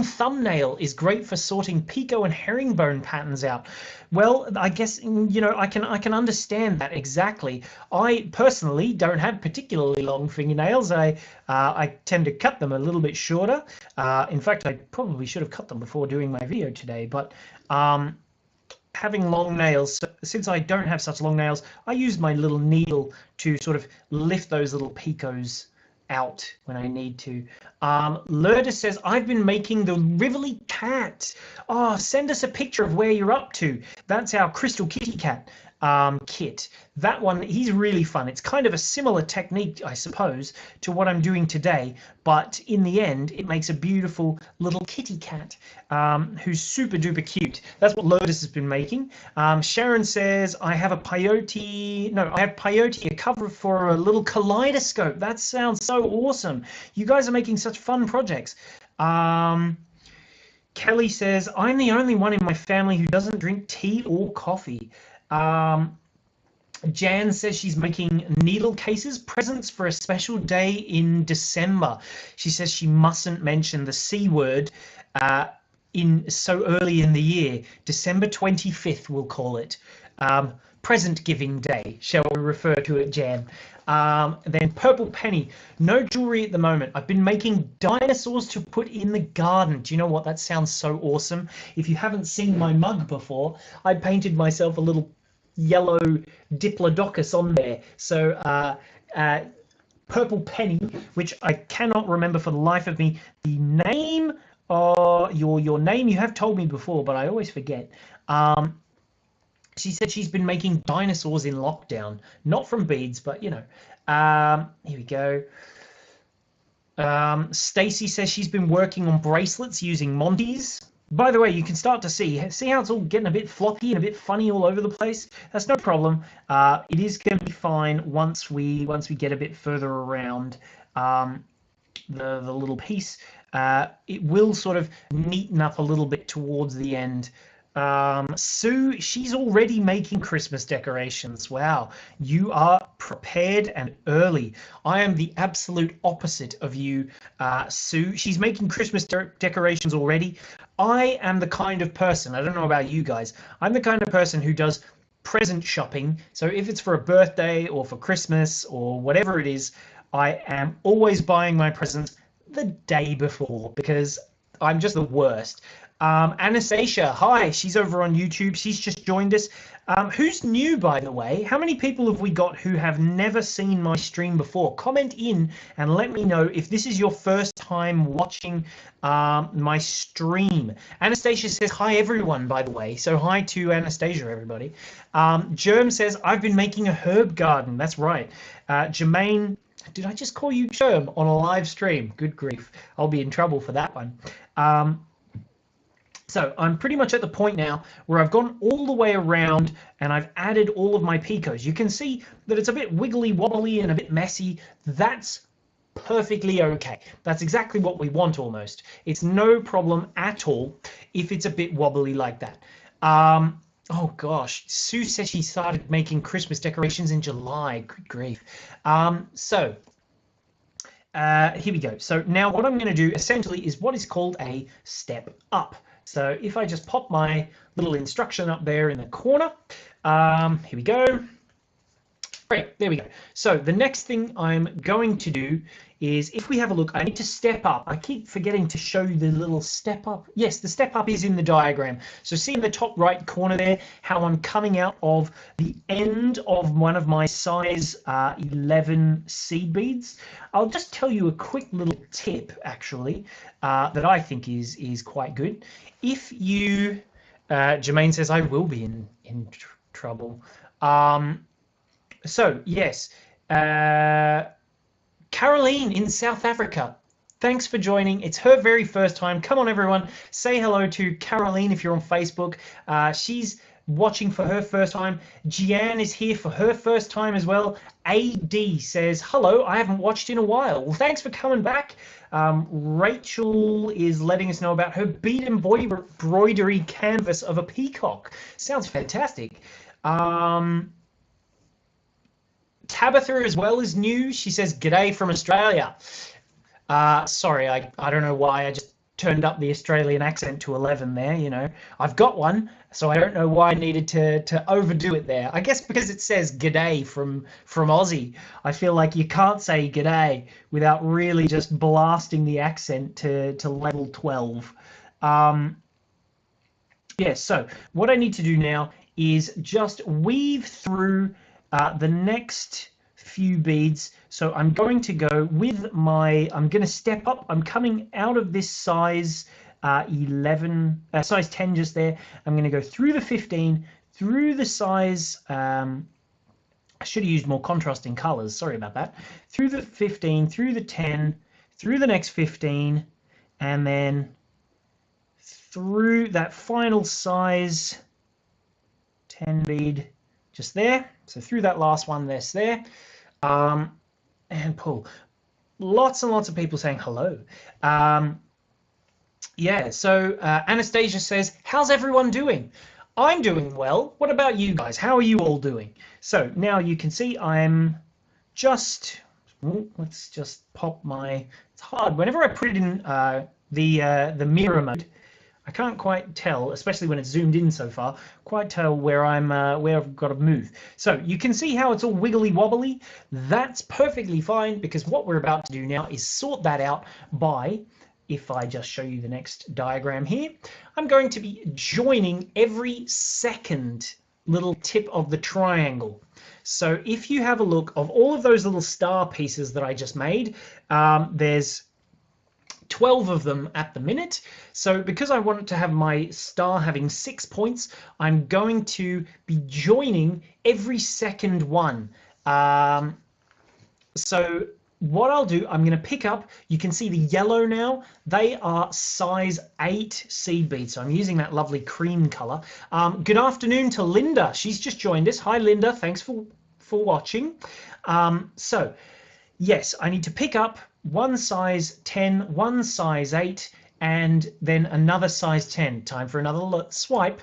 A: thumbnail is great for sorting picot and herringbone patterns out. Well, I guess, you know, I can understand that exactly. I personally don't have particularly long fingernails. I tend to cut them a little bit shorter. In fact, I probably should have cut them before doing my video today. But having long nails, since I don't have such long nails, I use my little needle to sort of lift those little picots out when I need to. Lourdes says, I've been making the Rivoli cat. Oh, send us a picture of where you're up to. That's our Crystal Kitty Cat kit. That one, he's really fun. It's kind of a similar technique, I suppose, to what I'm doing today, but in the end, it makes a beautiful little kitty cat who's super duper cute. That's what Lourdes has been making. Sharon says, I have peyote, a cover for a little kaleidoscope. That sounds so awesome. You guys are making such fun projects. Kelly says, I'm the only one in my family who doesn't drink tea or coffee. Jan says she's making needle cases, presents for a special day in December. She says she mustn't mention the C word in so early in the year. December 25th, we'll call it. Present giving day, shall we refer to it, Jan? Then Purple Penny, no jewelry at the moment. I've been making dinosaurs to put in the garden. Do you know what? That sounds so awesome. If you haven't seen my mug before, I painted myself a little yellow diplodocus on there. So Purple Penny, which I cannot remember for the life of me, the name, your name you have told me before, but I always forget. She said she's been making dinosaurs in lockdown, not from beads, but you know. Here we go. Stacy says she's been working on bracelets using Monty's. By the way, you can start to see how it's all getting a bit floppy and a bit funny all over the place. That's no problem. It is going to be fine once we get a bit further around the little piece. It will sort of neaten up a little bit towards the end. Sue, she's already making Christmas decorations. Wow, you are prepared and early. I am the absolute opposite of you, Sue. She's making Christmas decorations already. I am the kind of person, I don't know about you guys, I'm the kind of person who does present shopping. So if it's for a birthday or for Christmas or whatever it is, I am always buying my presents the day before because I'm just the worst. Anastasia, hi, she's over on YouTube. She's just joined us. Who's new, by the way? How many people have we got who have never seen my stream before? Comment in and let me know if this is your first time watching my stream. Anastasia says, hi, everyone, by the way. So hi to Anastasia, everybody. Germ says, I've been making a herb garden. That's right. Jermaine, did I just call you Germ on a live stream? Good grief. I'll be in trouble for that one. So I'm pretty much at the point now where I've gone all the way around and I've added all of my picos. You can see that it's a bit wiggly wobbly and a bit messy. That's perfectly okay. That's exactly what we want almost. It's no problem at all if it's a bit wobbly like that. Oh gosh, Sue says she started making Christmas decorations in July. Good grief. Here we go. So now what I'm going to do essentially is what is called a step up. So if I just pop my little instruction up there in the corner, here we go. Great, there we go. So the next thing I'm going to do is, if we have a look, I need to step up. I keep forgetting to show you the little step up. Yes, the step up is in the diagram. So see in the top right corner there, how I'm coming out of the end of one of my size 11 seed beads. I'll just tell you a quick little tip, actually, that I think is quite good. If you, Jermaine says, I will be in trouble. So yes, Caroline in South Africa, thanks for joining. It's her very first time. Come on, everyone, say hello to Caroline if you're on Facebook. She's watching for her first time. Gian is here for her first time as well. AD says, hello, I haven't watched in a while. Well, thanks for coming back. Rachel is letting us know about her bead embroidery canvas of a peacock. Sounds fantastic. Tabitha as well is new. She says, g'day from Australia. Sorry, I don't know why I just turned up the Australian accent to 11 there, you know. I've got one, so I don't know why I needed to overdo it there. I guess because it says g'day from Aussie. I feel like you can't say g'day without really just blasting the accent to level 12. Yeah, so what I need to do now is just weave through the next few beads. So I'm going to go with I'm going to step up. I'm coming out of this size size 10 just there. I'm going to go through the 15, through the size, I should have used more contrasting colors, sorry about that, through the 15, through the 10, through the next 15, and then through that final size 10 bead just there. So through that last one, that's there, and pull. Lots and lots of people saying hello. Yeah, so Anastasia says, how's everyone doing? I'm doing well. What about you guys? How are you all doing? So now you can see I'm just, let's just pop my, it's hard. Whenever I put it in the mirror mode, I can't quite tell, especially when it's zoomed in so far, quite tell where where I've got to move. So you can see how it's all wiggly wobbly. That's perfectly fine, because what we're about to do now is sort that out by, if I just show you the next diagram here, I'm going to be joining every second little tip of the triangle. So if you have a look of all of those little star pieces that I just made, there's 12 of them at the minute. So because I want to have my star having 6 points, I'm going to be joining every second one. So what I'll do, I'm going to pick up, you can see the yellow now, they are size 8 seed beads. So I'm using that lovely cream color. Good afternoon to Linda. She's just joined us. Hi, Linda. Thanks for watching. So yes, I need to pick up one size 10, one size 8, and then another size 10. Time for another swipe.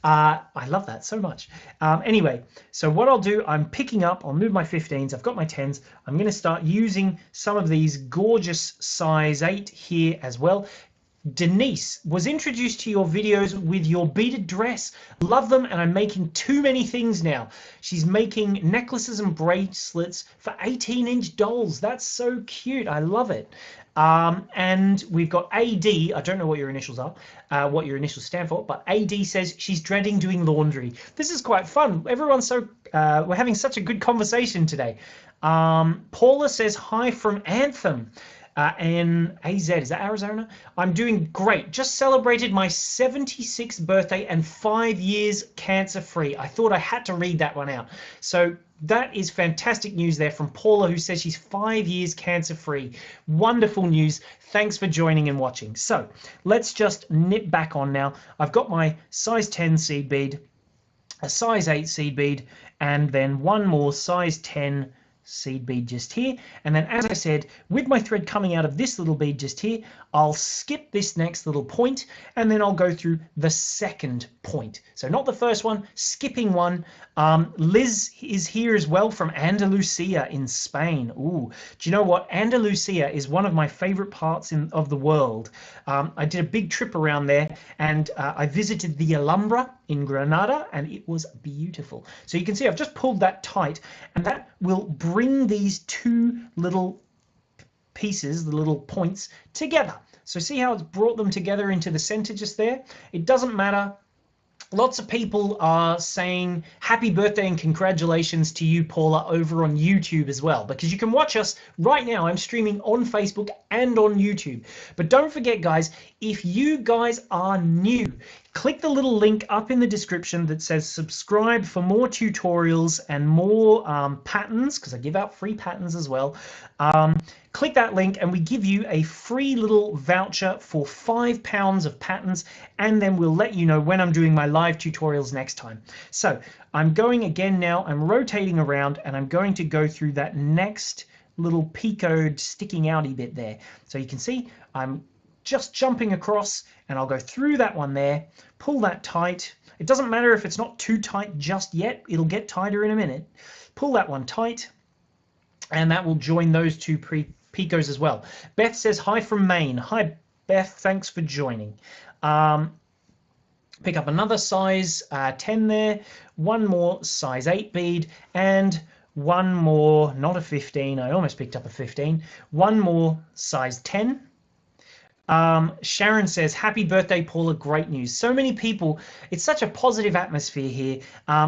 A: I love that so much. Anyway, so what I'll do, I'm picking up, I'll move my 15s, I've got my 10s. I'm going to start using some of these gorgeous size 8 here as well. Denise was introduced to your videos with your beaded dress. Love them, and I'm making too many things now. She's making necklaces and bracelets for 18-inch dolls. That's so cute. I love it. And we've got AD. I don't know what your initials are, what your initials stand for, but AD says she's dreading doing laundry. This is quite fun. Everyone's so we're having such a good conversation today. Paula says hi from Anthem. In AZ, is that Arizona? I'm doing great. Just celebrated my 76th birthday and 5 years cancer-free. I thought I had to read that one out. So that is fantastic news there from Paula, who says she's 5 years cancer-free. Wonderful news. Thanks for joining and watching. So let's just nip back on now. I've got my size 10 seed bead, a size 8 seed bead, and then one more size 10 seed bead just here. And then, as I said, with my thread coming out of this little bead just here, I'll skip this next little point, and then I'll go through the second point. So not the first one, skipping one. Liz is here as well from Andalusia in Spain. Ooh, do you know what? Andalusia is one of my favorite parts of the world. I did a big trip around there, and I visited the Alhambra in Granada, and it was beautiful. So you can see I've just pulled that tight, and that will bring these two little pieces, the little points, together. So see how it's brought them together into the center just there? It doesn't matter. Lots of people are saying happy birthday and congratulations to you, Paula, over on YouTube as well, because you can watch us right now. I'm streaming on Facebook and on YouTube. But don't forget, guys, if you guys are new, click the little link up in the description that says subscribe for more tutorials and more patterns, because I give out free patterns as well. Click that link and we give you a free little voucher for £5 of patterns, and then we'll let you know when I'm doing my live tutorials next time. So I'm going again now, I'm rotating around, and I'm going to go through that next little picoed sticking outy bit there. So you can see I'm just jumping across, and I'll go through that one there, pull that tight. It doesn't matter if it's not too tight just yet, it'll get tighter in a minute. Pull that one tight, and that will join those two picos as well. Beth says hi from Maine. Hi Beth, thanks for joining. Pick up another size 10 there, one more size 8 bead, and one more, not a 15, I almost picked up a 15, one more size 10. Sharon says, happy birthday, Paula, great news. So many people, it's such a positive atmosphere here.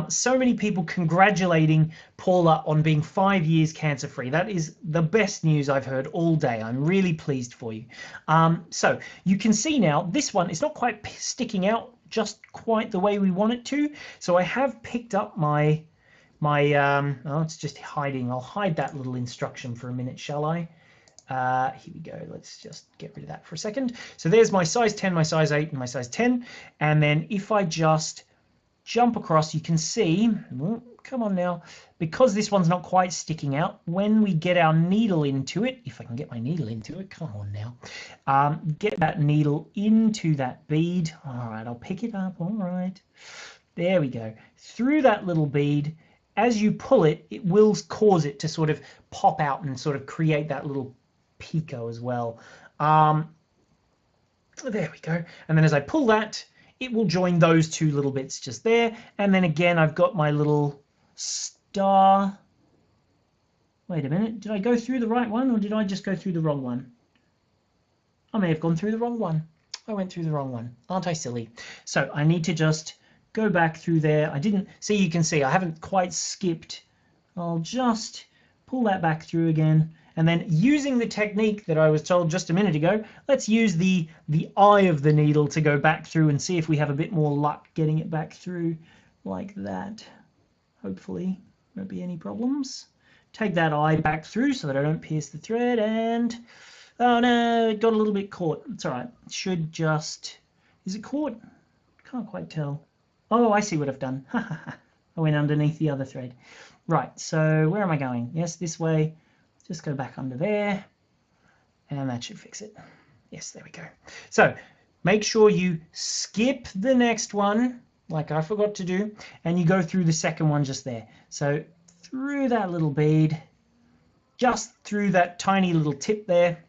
A: So many people congratulating Paula on being 5 years cancer free. That is the best news I've heard all day. I'm really pleased for you. So you can see now, this one is not quite sticking out just quite the way we want it to. So I have picked up my oh, it's just hiding. I'll hide that little instruction for a minute, shall I? Here we go. Let's just get rid of that for a second. So there's my size 10, my size 8, and my size 10. And then if I just jump across, you can see, come on now. Because this one's not quite sticking out, when we get our needle into it, if I can get my needle into it, come on now. Get that needle into that bead. All right, I'll pick it up. All right. There we go. Through that little bead, as you pull it, it will cause it to sort of pop out and sort of create that little picot as well. There we go. And then as I pull that, it will join those two little bits just there. And then again, I've got my little star. Wait a minute. Did I go through the right one or did I just go through the wrong one? I may have gone through the wrong one. I went through the wrong one. Aren't I silly? So I need to just go back through there. I didn't see, you can see I haven't quite skipped. I'll just pull that back through again. And then using the technique that I was told just a minute ago, let's use the eye of the needle to go back through and see if we have a bit more luck getting it back through like that. Hopefully won't be any problems. Take that eye back through so that I don't pierce the thread, and oh no, it got a little bit caught. It's all right. It should just, is it caught? Can't quite tell. Oh, I see what I've done. I went underneath the other thread. Right, so where am I going? Yes, this way. Just go back under there, and that should fix it. Yes, there we go. So make sure you skip the next one, like I forgot to do, and you go through the second one just there. So through that little bead, just through that tiny little tip there,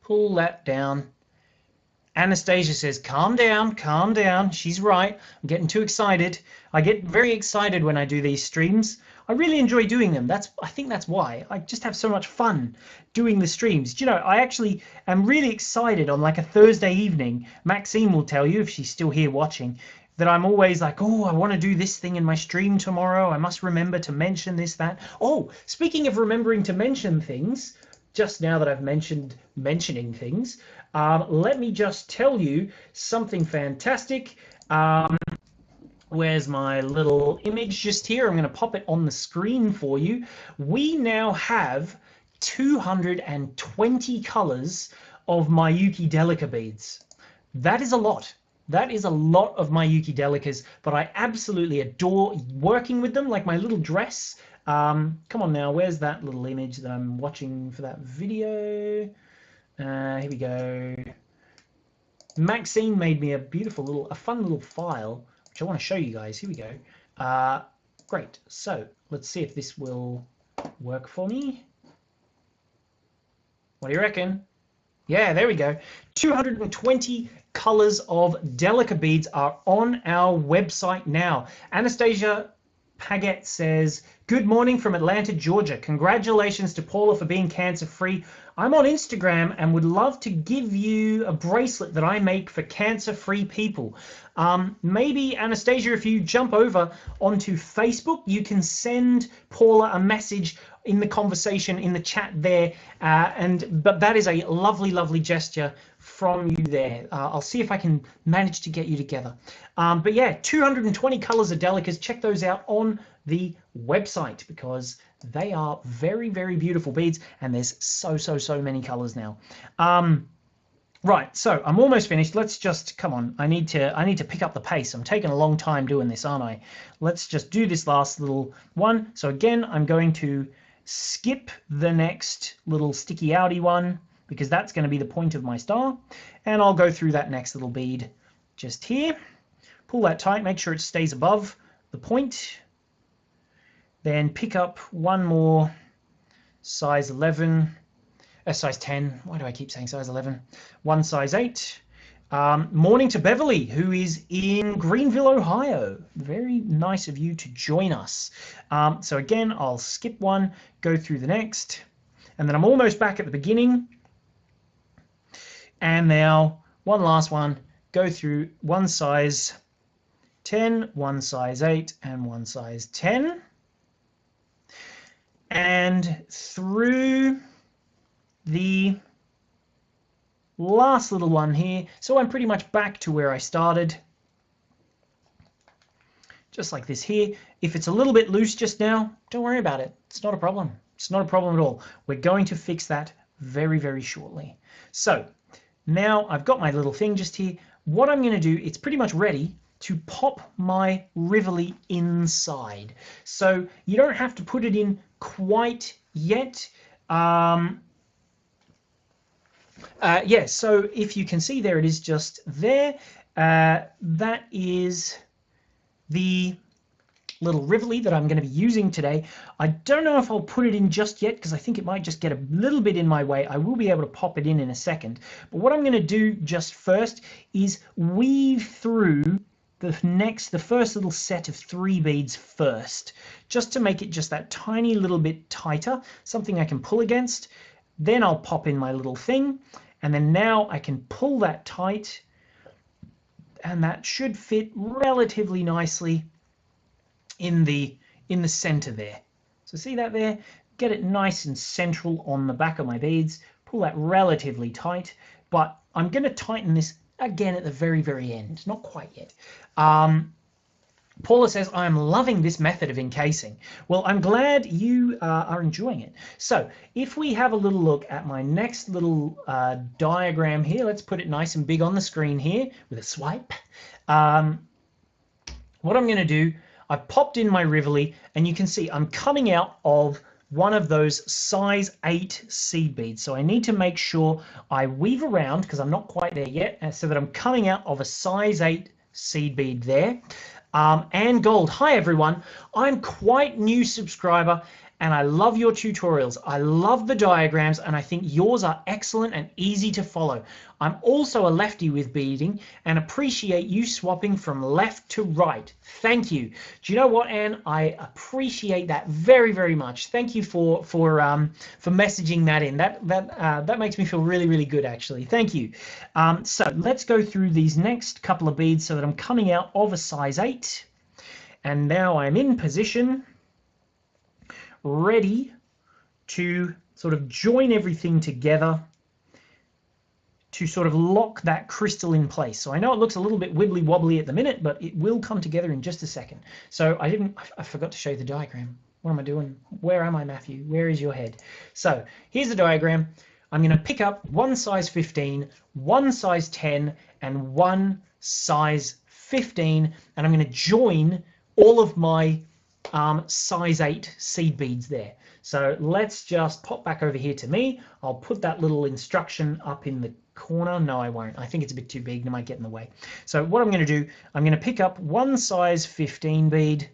A: pull that down. Anastasia says, calm down, calm down. She's right. I'm getting too excited. I get very excited when I do these streams. I really enjoy doing them. I think that's why. I just have so much fun doing the streams. Do you know, I actually am really excited on like a Thursday evening. Maxine will tell you, if she's still here watching, that I'm always like, oh, I want to do this thing in my stream tomorrow. I must remember to mention this, that. Oh, speaking of remembering to mention things, just now that I've mentioned mentioning things, let me just tell you something fantastic. Where's my little image just here? I'm going to pop it on the screen for you. We now have 220 colors of my Delica beads. That is a lot. That is a lot of my Delicas, but I absolutely adore working with them, like my little dress. Come on now, where's that little image that I'm watching for that video? Here we go. Maxine made me a fun little file, which I want to show you guys. Here we go. Great. So let's see if this will work for me. What do you reckon? Yeah, there we go. 220 colors of Delica beads are on our website now. Anastasia Paget says, good morning from Atlanta, Georgia. Congratulations to Paula for being cancer-free. I'm on Instagram and would love to give you a bracelet that I make for cancer-free people. Maybe, Anastasia, if you jump over onto Facebook, you can send Paula a message in the conversation, in the chat there. But that is a lovely, lovely gesture from you there. I'll see if I can manage to get you together. But yeah, 220 colors of Delicas. Check those out on the website because they are very, very beautiful beads, and there's so many colors now. Right, so I'm almost finished. Let's just come on. I need to pick up the pace. I'm taking a long time doing this, aren't I? Let's just do this last little one. So again, I'm going to skip the next little sticky outy one because that's going to be the point of my star, and I'll go through that next little bead just here. Pull that tight, make sure it stays above the point. Then pick up one more size 11, size 10. Why do I keep saying size 11? One size 8. Morning to Beverly, who is in Greenville, Ohio. Very nice of you to join us. So again, I'll skip one, go through the next, and then I'm almost back at the beginning. And now one last one, go through one size 10, one size 8, and one size 10. And through the last little one here, so I'm pretty much back to where I started, just like this here. If it's a little bit loose just now, don't worry about it. It's not a problem. It's not a problem at all. We're going to fix that very, very shortly. So now I've got my little thing just here. What I'm going to do, it's pretty much ready. to pop my Rivoli inside. So you don't have to put it in quite yet. Yeah, so if you can see there, it is just there. That is the little Rivoli that I'm going to be using today. I don't know if I'll put it in just yet because I think it might just get a little bit in my way. I will be able to pop it in a second. But what I'm going to do just first is weave through the first little set of 3 beads first, just to make it just that tiny little bit tighter, something I can pull against. Then I'll pop in my little thing, and then now I can pull that tight, and that should fit relatively nicely in the center there. So see that there? Get it nice and central on the back of my beads. Pull that relatively tight, but I'm going to tighten this again at the very, very end. Not quite yet. Paula says, I'm loving this method of encasing. Well, I'm glad you are enjoying it. So if we have a little look at my next little diagram here, let's put it nice and big on the screen here with a swipe. What I'm going to do, I've popped in my Rivoli, and you can see I'm coming out of one of those size 8 seed beads. So I need to make sure I weave around, because I'm not quite there yet, so that I'm coming out of a size 8 seed bead there. And Gold, hi everyone. I'm quite new subscriber, and I love your tutorials. I love the diagrams, and I think yours are excellent and easy to follow. I'm also a lefty with beading and appreciate you swapping from left to right. Thank you. Do you know what, Anne? I appreciate that very, very much. Thank you for messaging that in. That makes me feel really, really good, actually. Thank you. So let's go through these next couple of beads so that I'm coming out of a size 8. And now I'm in position, ready to sort of join everything together to sort of lock that crystal in place. So I know it looks a little bit wibbly wobbly at the minute, but it will come together in just a second. So I forgot to show you the diagram. What am I doing? Where am I, Matthew? Where is your head? So here's the diagram. I'm going to pick up one size 15, one size 10, and one size 15, and I'm going to join all of my size 8 seed beads there. So let's just pop back over here to me. I'll put that little instruction up in the corner. No, I won't. I think it's a bit too big and it might get in the way. So what I'm going to do, I'm going to pick up one size 15 bead,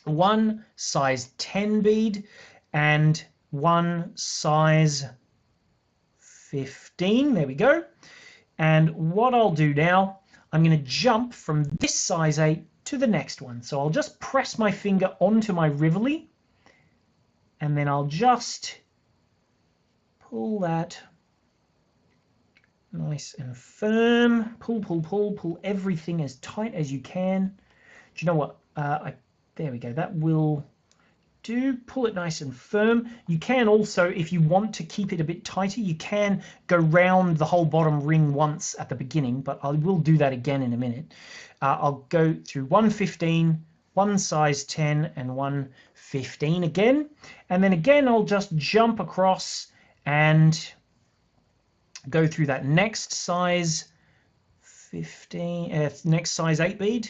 A: one size 10 bead, and one size 15. There we go. And what I'll do now, I'm going to jump from this size 8 to the next one. So I'll just press my finger onto my Rivoli, and then I'll just pull that nice and firm. Pull, pull, pull, pull everything as tight as you can. Do you know what? There we go. That will do. Pull it nice and firm. You can also, if you want to keep it a bit tighter, you can go round the whole bottom ring once at the beginning, but I will do that again in a minute. I'll go through 115, one size 10, and 115 again, and then again I'll just jump across and go through that next size 15, next size 8 bead.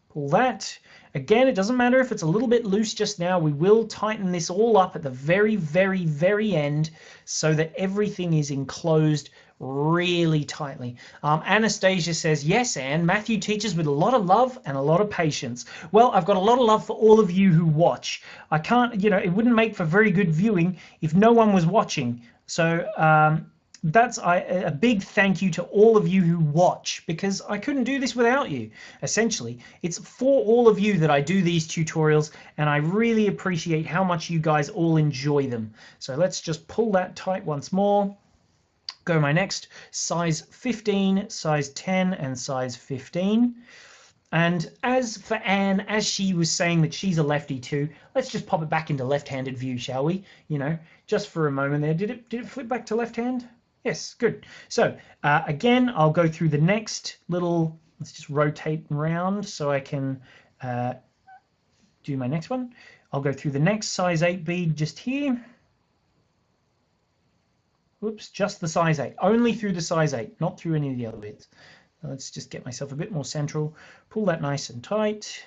A: Pull that. Again, it doesn't matter if it's a little bit loose just now. We will tighten this all up at the very, very, very end so that everything is enclosed really tightly. Anastasia says, yes, Anne, Matthew teaches with a lot of love and a lot of patience. Well, I've got a lot of love for all of you who watch. I can't, it wouldn't make for very good viewing if no one was watching. So that's a big thank you to all of you who watch, because I couldn't do this without you. Essentially, it's for all of you that I do these tutorials, and I really appreciate how much you guys all enjoy them. So let's just pull that tight once more. Go my next size 15, size 10, and size 15. And as for Anne, as she was saying that she's a lefty too, let's just pop it back into left-handed view, shall we? Just for a moment there. Did it flip back to left hand? Yes, good. So again, I'll go through the next little, let's just rotate around so I can do my next one. I'll go through the next size 8 bead just here. Whoops, just the size 8, only through the size 8, not through any of the other beads. Let's just get myself a bit more central, pull that nice and tight.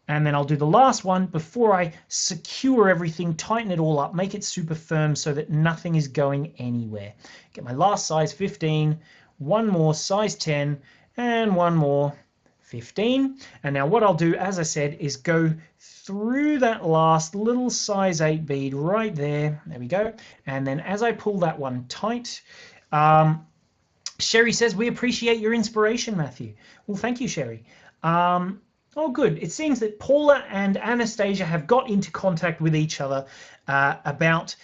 A: And then I'll do the last one before I secure everything, tighten it all up, make it super firm so that nothing is going anywhere. Get my last size 15, one more size 10, and one more 15. And now what I'll do, as I said, is go through that last little size 8 bead right there. There we go. And then as I pull that one tight, Sherry says, we appreciate your inspiration, Matthew. Well, thank you, Sherry. Oh, good. It seems that Paula and Anastasia have got into contact with each other about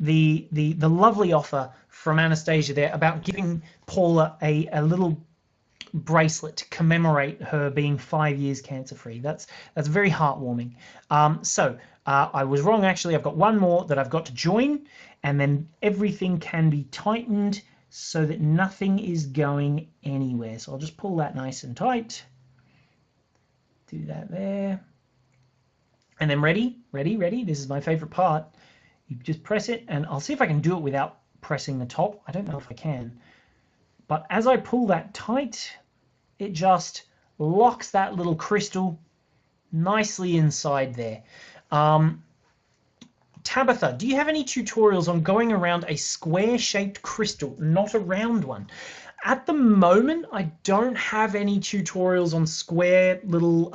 A: the lovely offer from Anastasia there about giving Paula a little bracelet to commemorate her being 5 years cancer-free. That's very heartwarming. So I was wrong, actually. I've got one more that I've got to join, and then everything can be tightened so that nothing is going anywhere. So I'll just pull that nice and tight. Do that there. And then ready. This is my favorite part. You just press it, and I'll see if I can do it without pressing the top. I don't know if I can. But as I pull that tight, it just locks that little crystal nicely inside there. Tabitha, do you have any tutorials on going around a square-shaped crystal, not a round one? At the moment, I don't have any tutorials on square little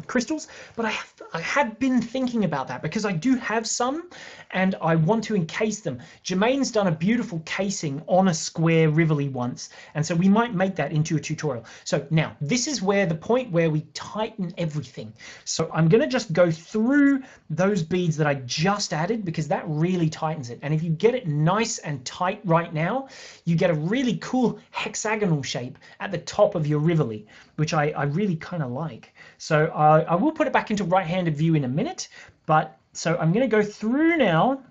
A: crystals, but I have been thinking about that because I do have some and I want to encase them. Jermaine's done a beautiful casing on a square Rivoli once, and so we might make that into a tutorial. So now, this is where the point where we tighten everything. So I'm going to just go through those beads that I just added because that really tightens it. And if you get it nice and tight right now, you get a really cool hexagonal shape at the top of your Rivoli, which I really kind of like. So I will put it back into right-handed view in a minute, but so I'm going to go through now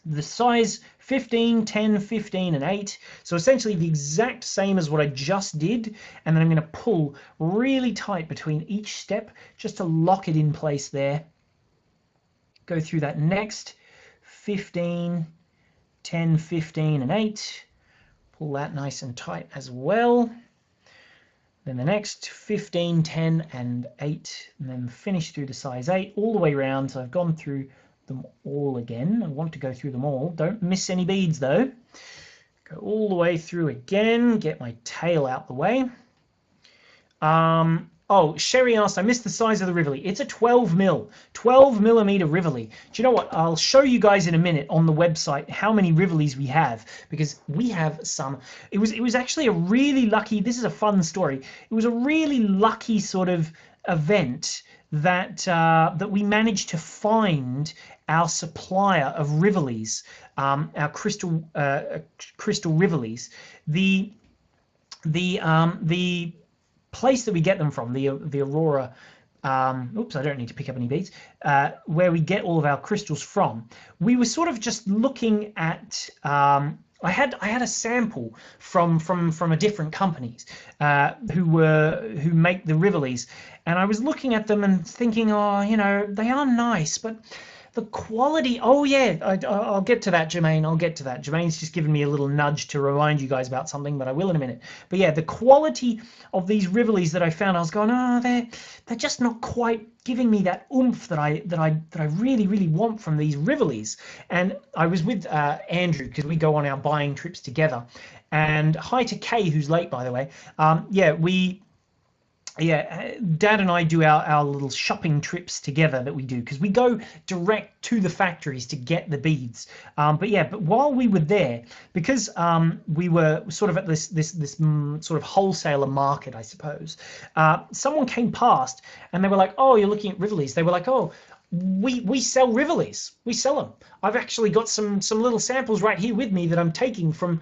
A: the size 15, 10, 15, and 8. So essentially the exact same as what I just did, and then I'm going to pull really tight between each step just to lock it in place there. Go through that next 15, 10, 15, and 8. Pull that nice and tight as well. Then the next 15, 10, and 8, and then finish through the size 8 all the way around. So I've gone through them all again. I want to go through them all. Don't miss any beads though. Go all the way through again. Get my tail out the way. Oh, Sherry asked, I missed the size of the Rivoli. It's a 12 millimeter Rivoli. Do you know what? I'll show you guys in a minute on the website how many Rivolis we have, because we have some. It was actually a really lucky, this is a fun story. It was a really lucky sort of event that that we managed to find our supplier of Rivolis, our crystal Rivolis. The place that we get them from, the Aurora, oops, I don't need to pick up any beads, where we get all of our crystals from, we were sort of just looking at, I had a sample from a different companies who make the Rivolis, and I was looking at them and thinking, oh, you know, they are nice, but the quality, oh yeah, I'll get to that, Jermaine, I'll get to that. Jermaine's just given me a little nudge to remind you guys about something, but I will in a minute. But yeah, the quality of these Rivolis that I found, I was going, oh, they're just not quite giving me that oomph that I really want from these Rivolis. And I was with Andrew, because we go on our buying trips together. And hi to Kay, who's late, by the way. Dad and I do our little shopping trips together that we do, because we go direct to the factories to get the beads. But while we were there, because we were sort of at this sort of wholesaler market, I suppose, someone came past and they were like, oh, you're looking at Rivolis. They were like, oh, we sell Rivolis. We sell them. I've actually got some little samples right here with me that I'm taking from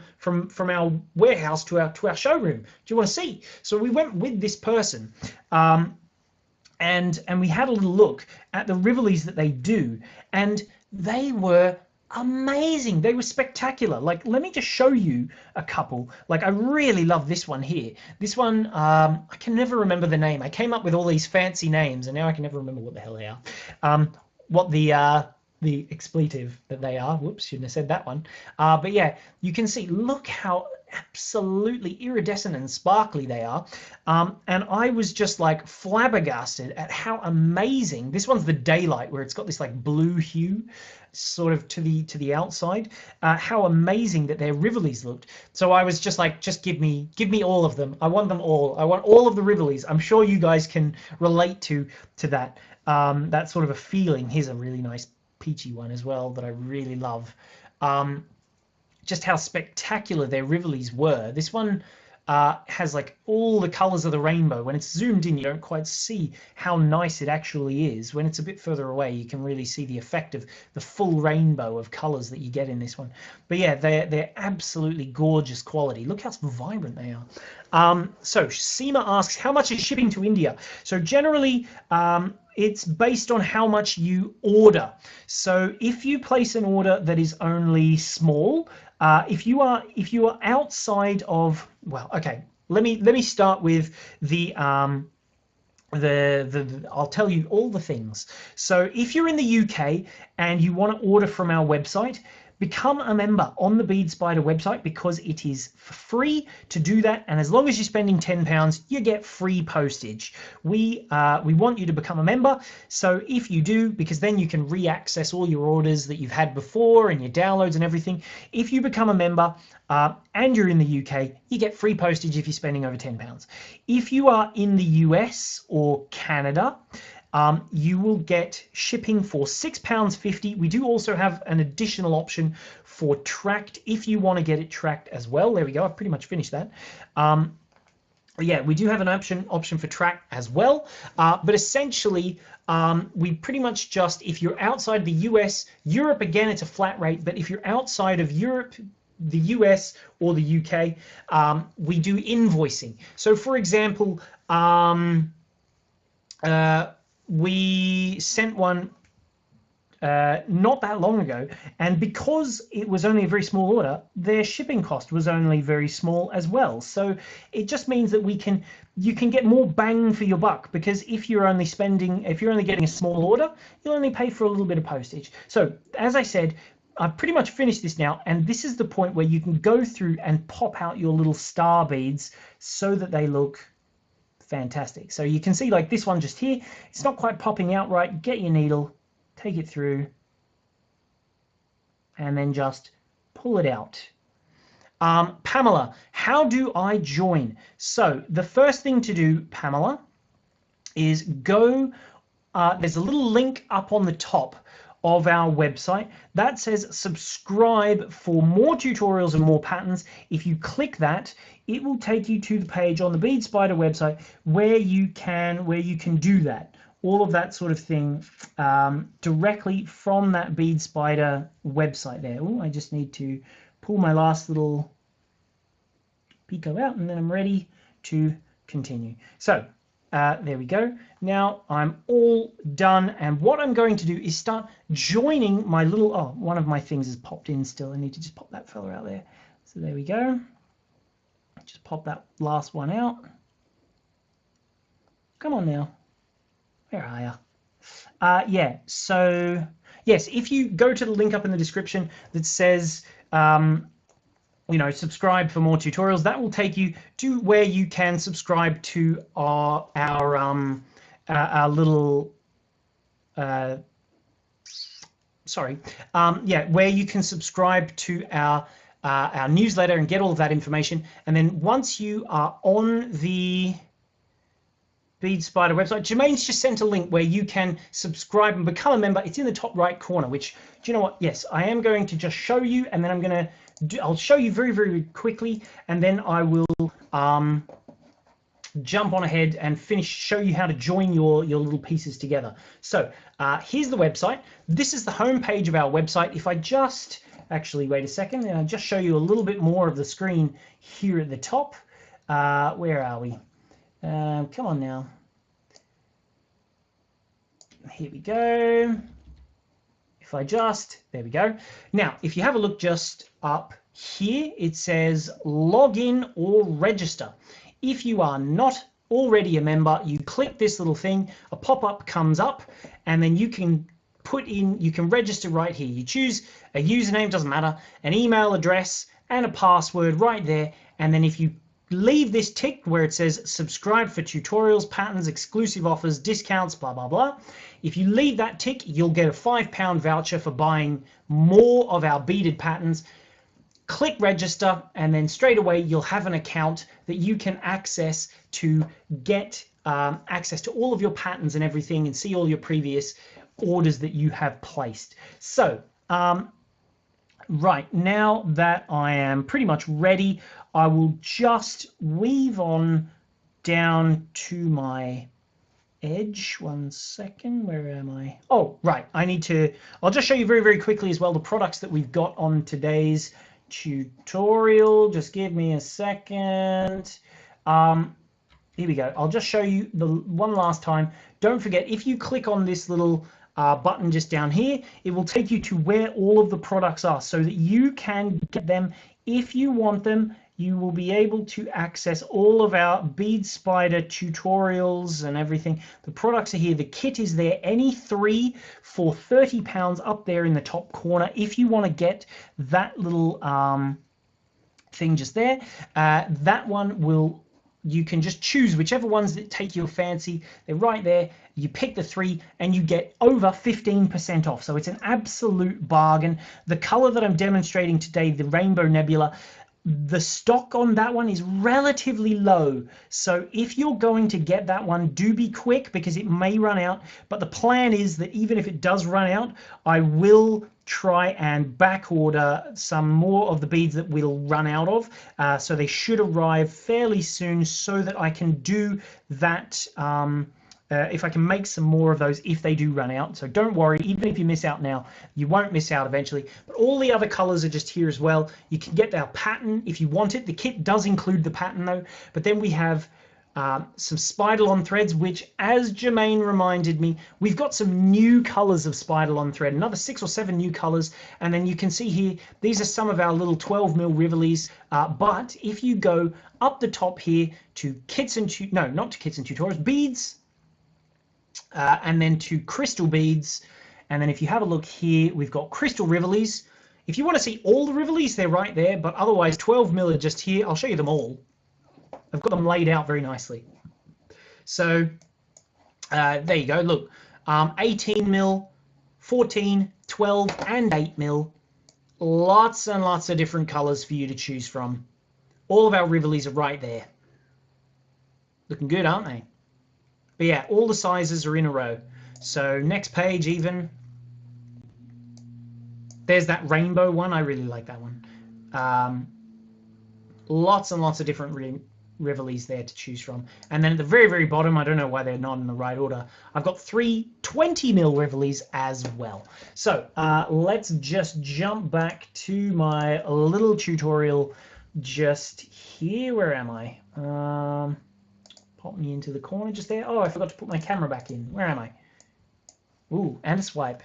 A: our warehouse to our showroom. Do you want to see? So we went with this person, and we had a little look at the Rivolis that they do, and they were amazing. They were spectacular. Like, let me just show you a couple. Like, I really love this one here. This one, I can never remember the name. I came up with all these fancy names, and now I can never remember what the hell they are. What the expletive that they are. Whoops, shouldn't have said that one. But yeah, you can see, look how absolutely iridescent and sparkly they are. And I was just like flabbergasted at how amazing. This one's the daylight, where it's got this like blue hue sort of to the outside. How amazing that their Rivolis looked. So I was just like, just give me all of them. I want them all. I want all of the Rivolis. I'm sure you guys can relate to that. That sort of a feeling. Here's a really nice peachy one as well that I really love. Just how spectacular their Rivolis were. This one has like all the colors of the rainbow. When it's zoomed in, you don't quite see how nice it actually is. When it's a bit further away, you can really see the effect of the full rainbow of colors that you get in this one. But yeah, they're absolutely gorgeous quality. Look how vibrant they are. So Seema asks, how much is shipping to India? So generally, it's based on how much you order. So if you place an order that is only small, if you are outside of, well, okay, let me start with the I'll tell you all the things. So if you're in the UK and you want to order from our website, become a member on the Bead Spider website, because it is free to do that, and as long as you're spending £10, you get free postage. We want you to become a member, so if you do, because then you can re-access all your orders that you've had before and your downloads and everything. If you become a member and you're in the UK, you get free postage if you're spending over £10. If you are in the US or Canada, you will get shipping for £6.50. We do also have an additional option for tracked, if you want to get it tracked as well. There we go. I've pretty much finished that. Yeah, we do have an option for track as well. But essentially, we pretty much just, if you're outside the US, Europe, again, it's a flat rate. But if you're outside of Europe, the US or the UK, we do invoicing. So for example, we sent one not that long ago, and because it was only a very small order, their shipping cost was only very small as well. So it just means that you can get more bang for your buck, because if you're only getting a small order, you'll only pay for a little bit of postage. So as I said, I've pretty much finished this now, and this is the point where you can go through and pop out your little star beads so that they look fantastic. So you can see, like this one just here, it's not quite popping out right. Get your needle, take it through, and then just pull it out. Pamela, how do I join? So the first thing to do, Pamela, is go, there's a little link up on the top of our website that says subscribe for more tutorials and more patterns. If you click that, it will take you to the page on the Bead Spider website where you can do that, all of that sort of thing, directly from that Bead Spider website there. Oh, I just need to pull my last little Pico out, and then I'm ready to continue. So there we go. Now I'm all done, and what I'm going to do is start joining my little, oh, one of my things has popped in still. I need to just pop that fella out there. So there we go. Just pop that last one out. Come on now. Where are you? Yeah, so yes, if you go to the link up in the description that says you know, subscribe for more tutorials, that will take you to where you can subscribe to our little where you can subscribe to our newsletter and get all of that information. And then once you are on the Bead Spider website, Jermaine's just sent a link where you can subscribe and become a member. It's in the top right corner, which, do you know what? Yes, I am going to just show you, and then I'll show you very, very quickly, and then I will jump on ahead and show you how to join your little pieces together. So here's the website. This is the home page of our website. If I just actually wait a second, and I'll just show you a little bit more of the screen here at the top. Where are we? Come on now. Here we go. If I there we go. Now, if you have a look just up here, it says log in or register. If you are not already a member, you click this little thing, a pop-up comes up, and then you can you can register right here. You choose a username, doesn't matter, an email address, and a password right there. And then if you leave this tick where it says subscribe for tutorials, patterns, exclusive offers, discounts, blah, blah, blah. If you leave that tick, you'll get a £5 voucher for buying more of our beaded patterns. Click register, and then straight away you'll have an account that you can access to get access to all of your patterns and everything, and see all your previous orders that you have placed. So right now that I am pretty much ready, I will just weave on down to my edge. 1 second, where am I? Oh, right, I'll just show you very, very quickly as well the products that we've got on today's tutorial. Just give me a second. Here we go. I'll just show you the one last time. Don't forget, if you click on this little button just down here, it will take you to where all of the products are so that you can get them if you want them. You will be able to access all of our bead spider tutorials and everything. The products are here. The kit is there. Any 3 for £30 up there in the top corner. If you want to get that little thing just there, that one will, you can just choose whichever ones that take your fancy. They're right there. You pick the 3 and you get over 15% off. So it's an absolute bargain. The color that I'm demonstrating today, the Rainbow Nebula, the stock on that one is relatively low. So if you're going to get that one, do be quick because it may run out. But the plan is that even if it does run out, I will try and back order some more of the beads that we'll run out of. So they should arrive fairly soon so that I can do that. If I can make some more of those if they do run out. So don't worry, even if you miss out now, you won't miss out eventually. But all the other colors are just here as well. You can get our pattern if you want it. The kit does include the pattern though. But then we have some Spider-Lon threads, which, as Jermaine reminded me, we've got some new colors of Spider-Lon thread, another 6 or 7 new colors. And then you can see here, these are some of our little 12mm Rivolis. But if you go up the top here to kits and not to kits and tutorials, beads, and then to crystal beads, and then if you have a look here, we've got crystal Rivolis. If you want to see all the Rivolis, they're right there, but otherwise 12mm are just here. I'll show you them all. I've got them laid out very nicely. So there you go. Look, 18mm, 14, 12, and 8mm. Lots and lots of different colors for you to choose from. All of our Rivolis are right there. Looking good, aren't they? But yeah, all the sizes are in a row. So next page even. There's that rainbow one. I really like that one. Lots and lots of different Rivolis there to choose from. And then at the very, very bottom, I don't know why they're not in the right order, I've got 3 20mm Rivolis as well. So let's just jump back to my little tutorial just here. Where am I? Pop me into the corner just there. Oh, I forgot to put my camera back in. Where am I? Ooh, and a swipe.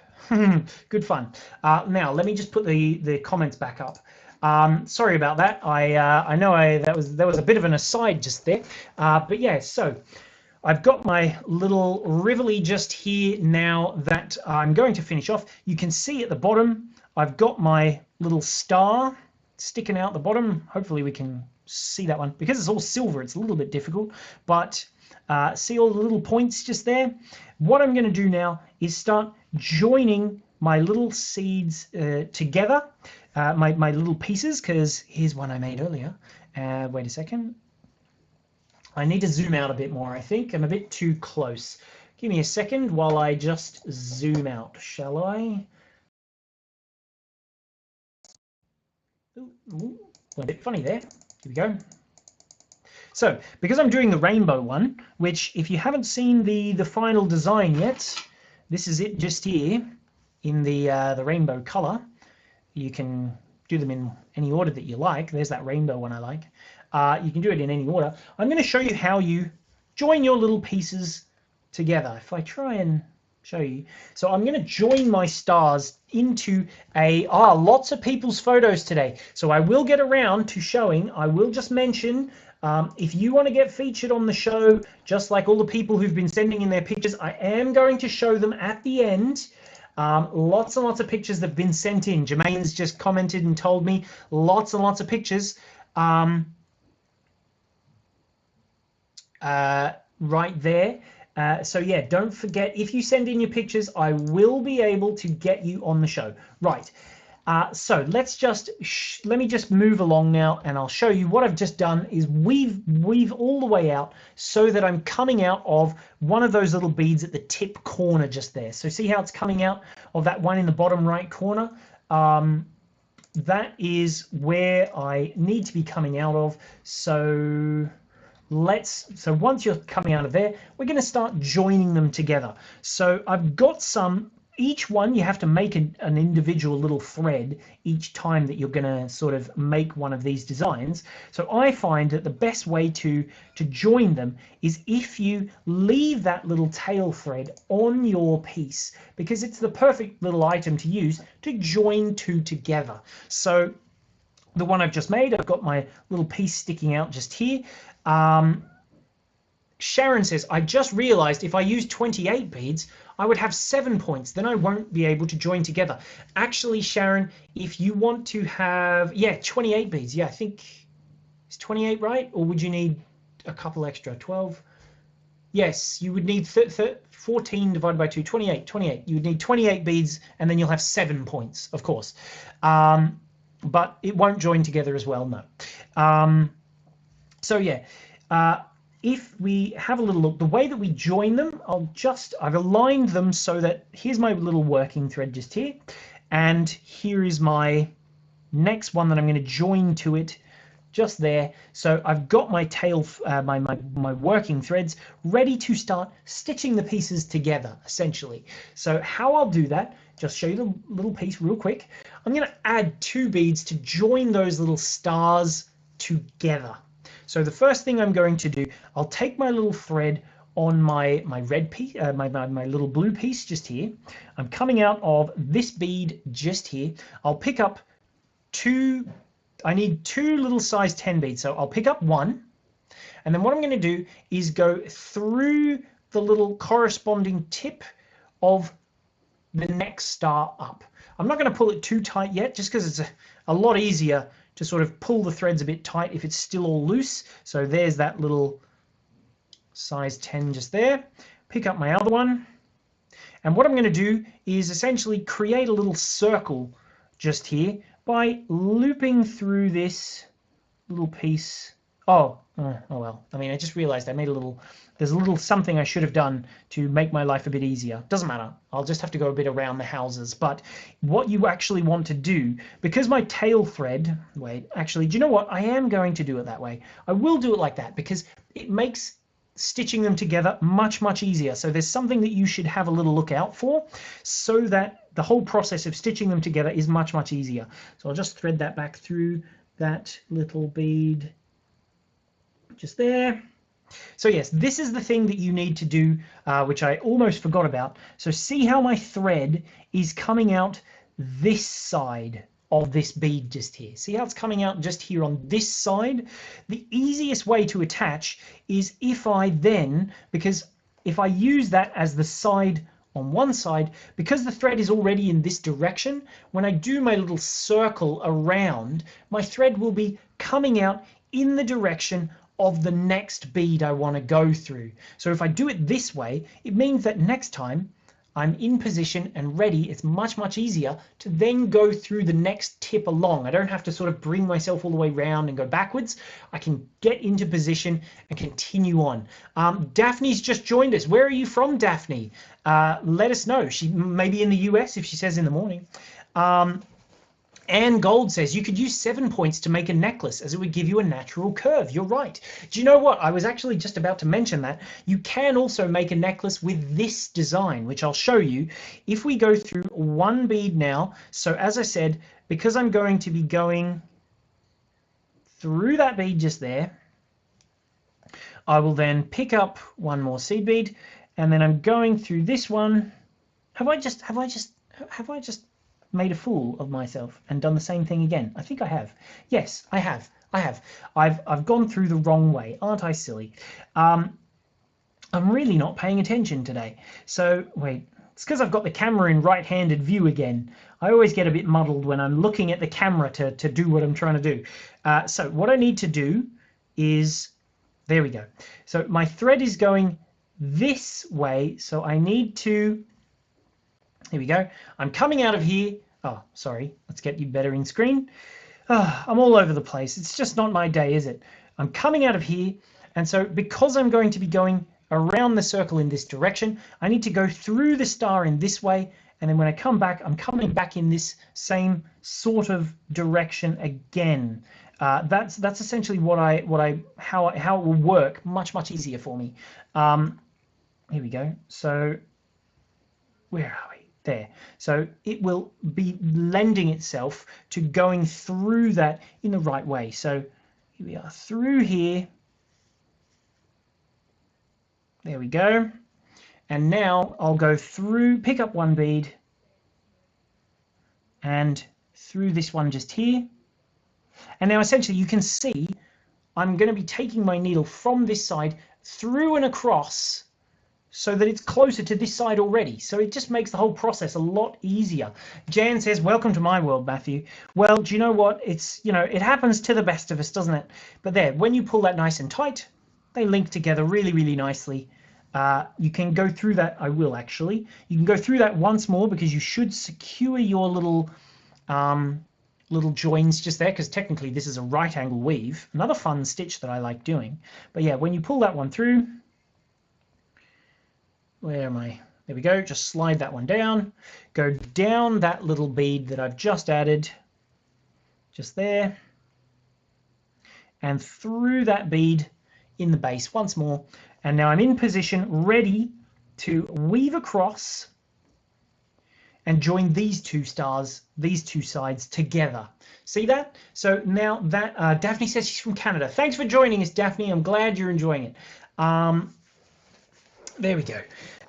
A: Good fun. Now let me just put the comments back up. Sorry about that. I know that was a bit of an aside just there. But yeah, so I've got my little Rivoli just here now that I'm going to finish off. You can see at the bottom, I've got my little star sticking out the bottom. Hopefully we can see that one. Because it's all silver, it's a little bit difficult. But see all the little points just there? What I'm going to do now is start joining my little seeds together, my little pieces, because here's one I made earlier. Wait a second. I need to zoom out a bit more, I think. I'm a bit too close. Give me a second while I just zoom out, shall I? Ooh, a bit funny there. Here we go. So, because I'm doing the rainbow one, which if you haven't seen the final design yet, this is it just here in the rainbow color. You can do them in any order that you like. There's that rainbow one I like. You can do it in any order. I'm going to show you how you join your little pieces together. If I try and show you. So I'm going to join my stars into lots of people's photos today. So I will get around to showing. I will just mention, if you want to get featured on the show, just like all the people who've been sending in their pictures, I am going to show them at the end. Lots and lots of pictures that have been sent in. Jermaine's just commented and told me lots and lots of pictures. Right there. So yeah, don't forget, if you send in your pictures, I will be able to get you on the show. Right. So let me just move along now, and I'll show you what I've just done is weave all the way out so that I'm coming out of one of those little beads at the tip corner just there. So see how it's coming out of that one in the bottom right corner? That is where I need to be coming out of. So once you're coming out of there, we're going to start joining them together. So I've got each one you have to make an individual little thread each time that you're going to sort of make one of these designs. So I find that the best way to join them is if you leave that little tail thread on your piece, because it's the perfect little item to use to join two together. So the one I've just made, I've got my little piece sticking out just here. Sharon says, I just realized if I use 28 beads, I would have 7 points. Then I won't be able to join together. Actually, Sharon, if you want to have, 28 beads. Yeah, I think, is 28 right? Or would you need a couple extra? 12? Yes, you would need 14 divided by 2, 28. You would need 28 beads, and then you'll have 7 points, of course. But it won't join together as well, no. So yeah, if we have a little look, the way that we join them, I've aligned them so that here's my little working thread just here, and here is my next one that I'm going to join to it just there. So I've got my tail, my working threads ready to start stitching the pieces together, essentially. So how I'll do that, just show you the little piece real quick. I'm going to add 2 beads to join those little stars together. So the first thing I'm going to do, I'll take my little thread on my red piece, my little blue piece just here. I'm coming out of this bead just here. I'll pick up 2. I need 2 little size 10 beads. So I'll pick up 1, and then what I'm going to do is go through the little corresponding tip of the next star up. I'm not going to pull it too tight yet, just because it's a lot easier to sort of pull the threads a bit tight if it's still all loose. So there's that little size 10 just there. Pick up my other one, and what I'm going to do is essentially create a little circle just here by looping through this little piece. Oh well, I mean, I just realized I made there's a little something I should have done to make my life a bit easier. Doesn't matter, I'll just have to go a bit around the houses. But what you actually want to do, because my tail thread, actually, do you know what, I am going to do it that way. I will do it like that because it makes stitching them together much easier. So there's something that you should have a little look out for, so that the whole process of stitching them together is much easier. So I'll just thread that back through that little bead just there. So yes, this is the thing that you need to do, which I almost forgot about. So see how my thread is coming out this side of this bead just here. See how it's coming out just here on this side? The easiest way to attach is if I use that as the side on one side, because the thread is already in this direction, when I do my little circle around, my thread will be coming out in the direction of the next bead I want to go through. So if I do it this way, it means that next time I'm in position and ready, it's much easier to then go through the next tip along. I don't have to sort of bring myself all the way around and go backwards. I can get into position and continue on. Daphne's just joined us. Where are you from, Daphne? Let us know. She may be in the US if she says in the morning. Anne Gold says you could use 7 points to make a necklace, as it would give you a natural curve. You're right. Do you know what? I was actually just about to mention that. You can also make a necklace with this design, which I'll show you. If we go through 1 bead now, so as I said, because I'm going to be going through that bead just there, I will then pick up 1 more seed bead, and then I'm going through this one. Have I just made a fool of myself and done the same thing again? I think I have. Yes, I have. I've gone through the wrong way. Aren't I silly? I'm really not paying attention today. So wait, It's because I've got the camera in right-handed view again. I always get a bit muddled when I'm looking at the camera to do what I'm trying to do. So what I need to do is, there we go. So my thread is going this way, so I need to, here we go. I'm coming out of here. Oh, sorry. Let's get you better in screen. Oh, I'm all over the place. It's just not my day, is it? I'm coming out of here, and so because I'm going to be going around the circle in this direction, I need to go through the star in this way, and then when I come back, I'm coming back in this same sort of direction again. That's essentially how it will work much easier for me. Here we go. So where are we? There. So it will be lending itself to going through that in the right way. So here we are through here. There we go. And now I'll go through, pick up one bead, and through this one just here. And now essentially you can see I'm going to be taking my needle from this side through and across so that it's closer to this side already. So it just makes the whole process a lot easier. Jan says, welcome to my world, Matthew. Well, do you know what? It's, you know, it happens to the best of us, doesn't it? But there, when you pull that nice and tight, they link together really nicely. You can go through that. I will actually. You can go through that once more because you should secure your little joins just there, because technically this is a right angle weave. Another fun stitch that I like doing. But yeah, when you pull that one through, where am I? There we go. Just slide that one down. Go down that little bead that I've just added, just there, and through that bead in the base once more. And now I'm in position, ready to weave across and join these two stars, these two sides together. See that? So now that, Daphne says she's from Canada. Thanks for joining us, Daphne. I'm glad you're enjoying it. There we go.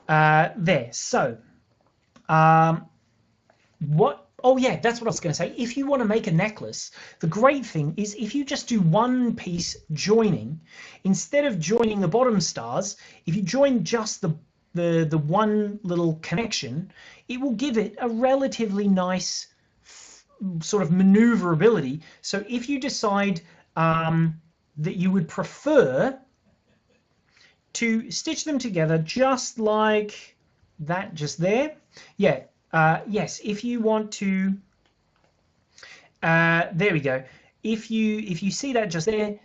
A: There. So, oh yeah, that's what I was going to say. If you want to make a necklace, the great thing is if you just do one piece joining, instead of joining the bottom stars, if you join just the one little connection, it will give it a relatively nice sort of maneuverability. So if you decide that you would prefer to stitch them together just like that, just there, yeah, yes, if you want to, there we go. If you see that just there,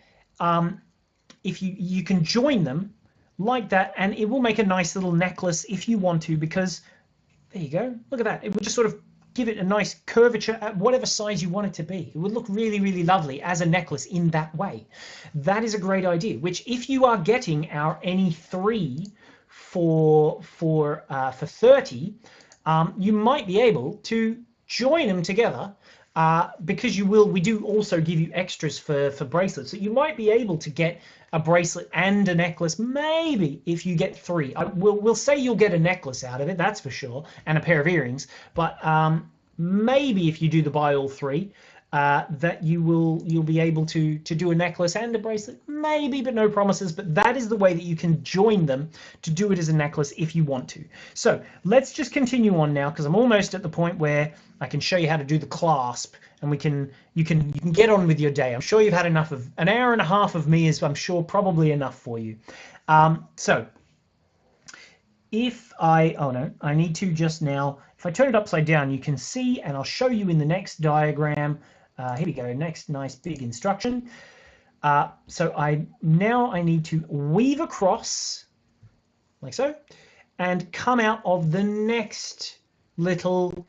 A: if you can join them like that, and it will make a nice little necklace if you want to, because there you go, look at that. It will just sort of give it a nice curvature at whatever size you want it to be. It would look really lovely as a necklace in that way. That is a great idea, which if you are getting our NE3 for 30, you might be able to join them together, because we do also give you extras for bracelets. So you might be able to get a bracelet and a necklace, maybe if you get 3. We'll say you'll get a necklace out of it, that's for sure, and a pair of earrings. But maybe if you do the buy all 3, that you'll be able to do a necklace and a bracelet, maybe, but no promises. But that is the way that you can join them to do it as a necklace if you want to. So let's just continue on now, because I'm almost at the point where I can show you how to do the clasp, and you can get on with your day. I'm sure you've had enough of an hour and a half of me, is I'm sure probably enough for you. So if I need to just now, if I turn it upside down, you can see, and I'll show you in the next diagram. Here we go, next nice big instruction. So I need to weave across like so, and come out of the next little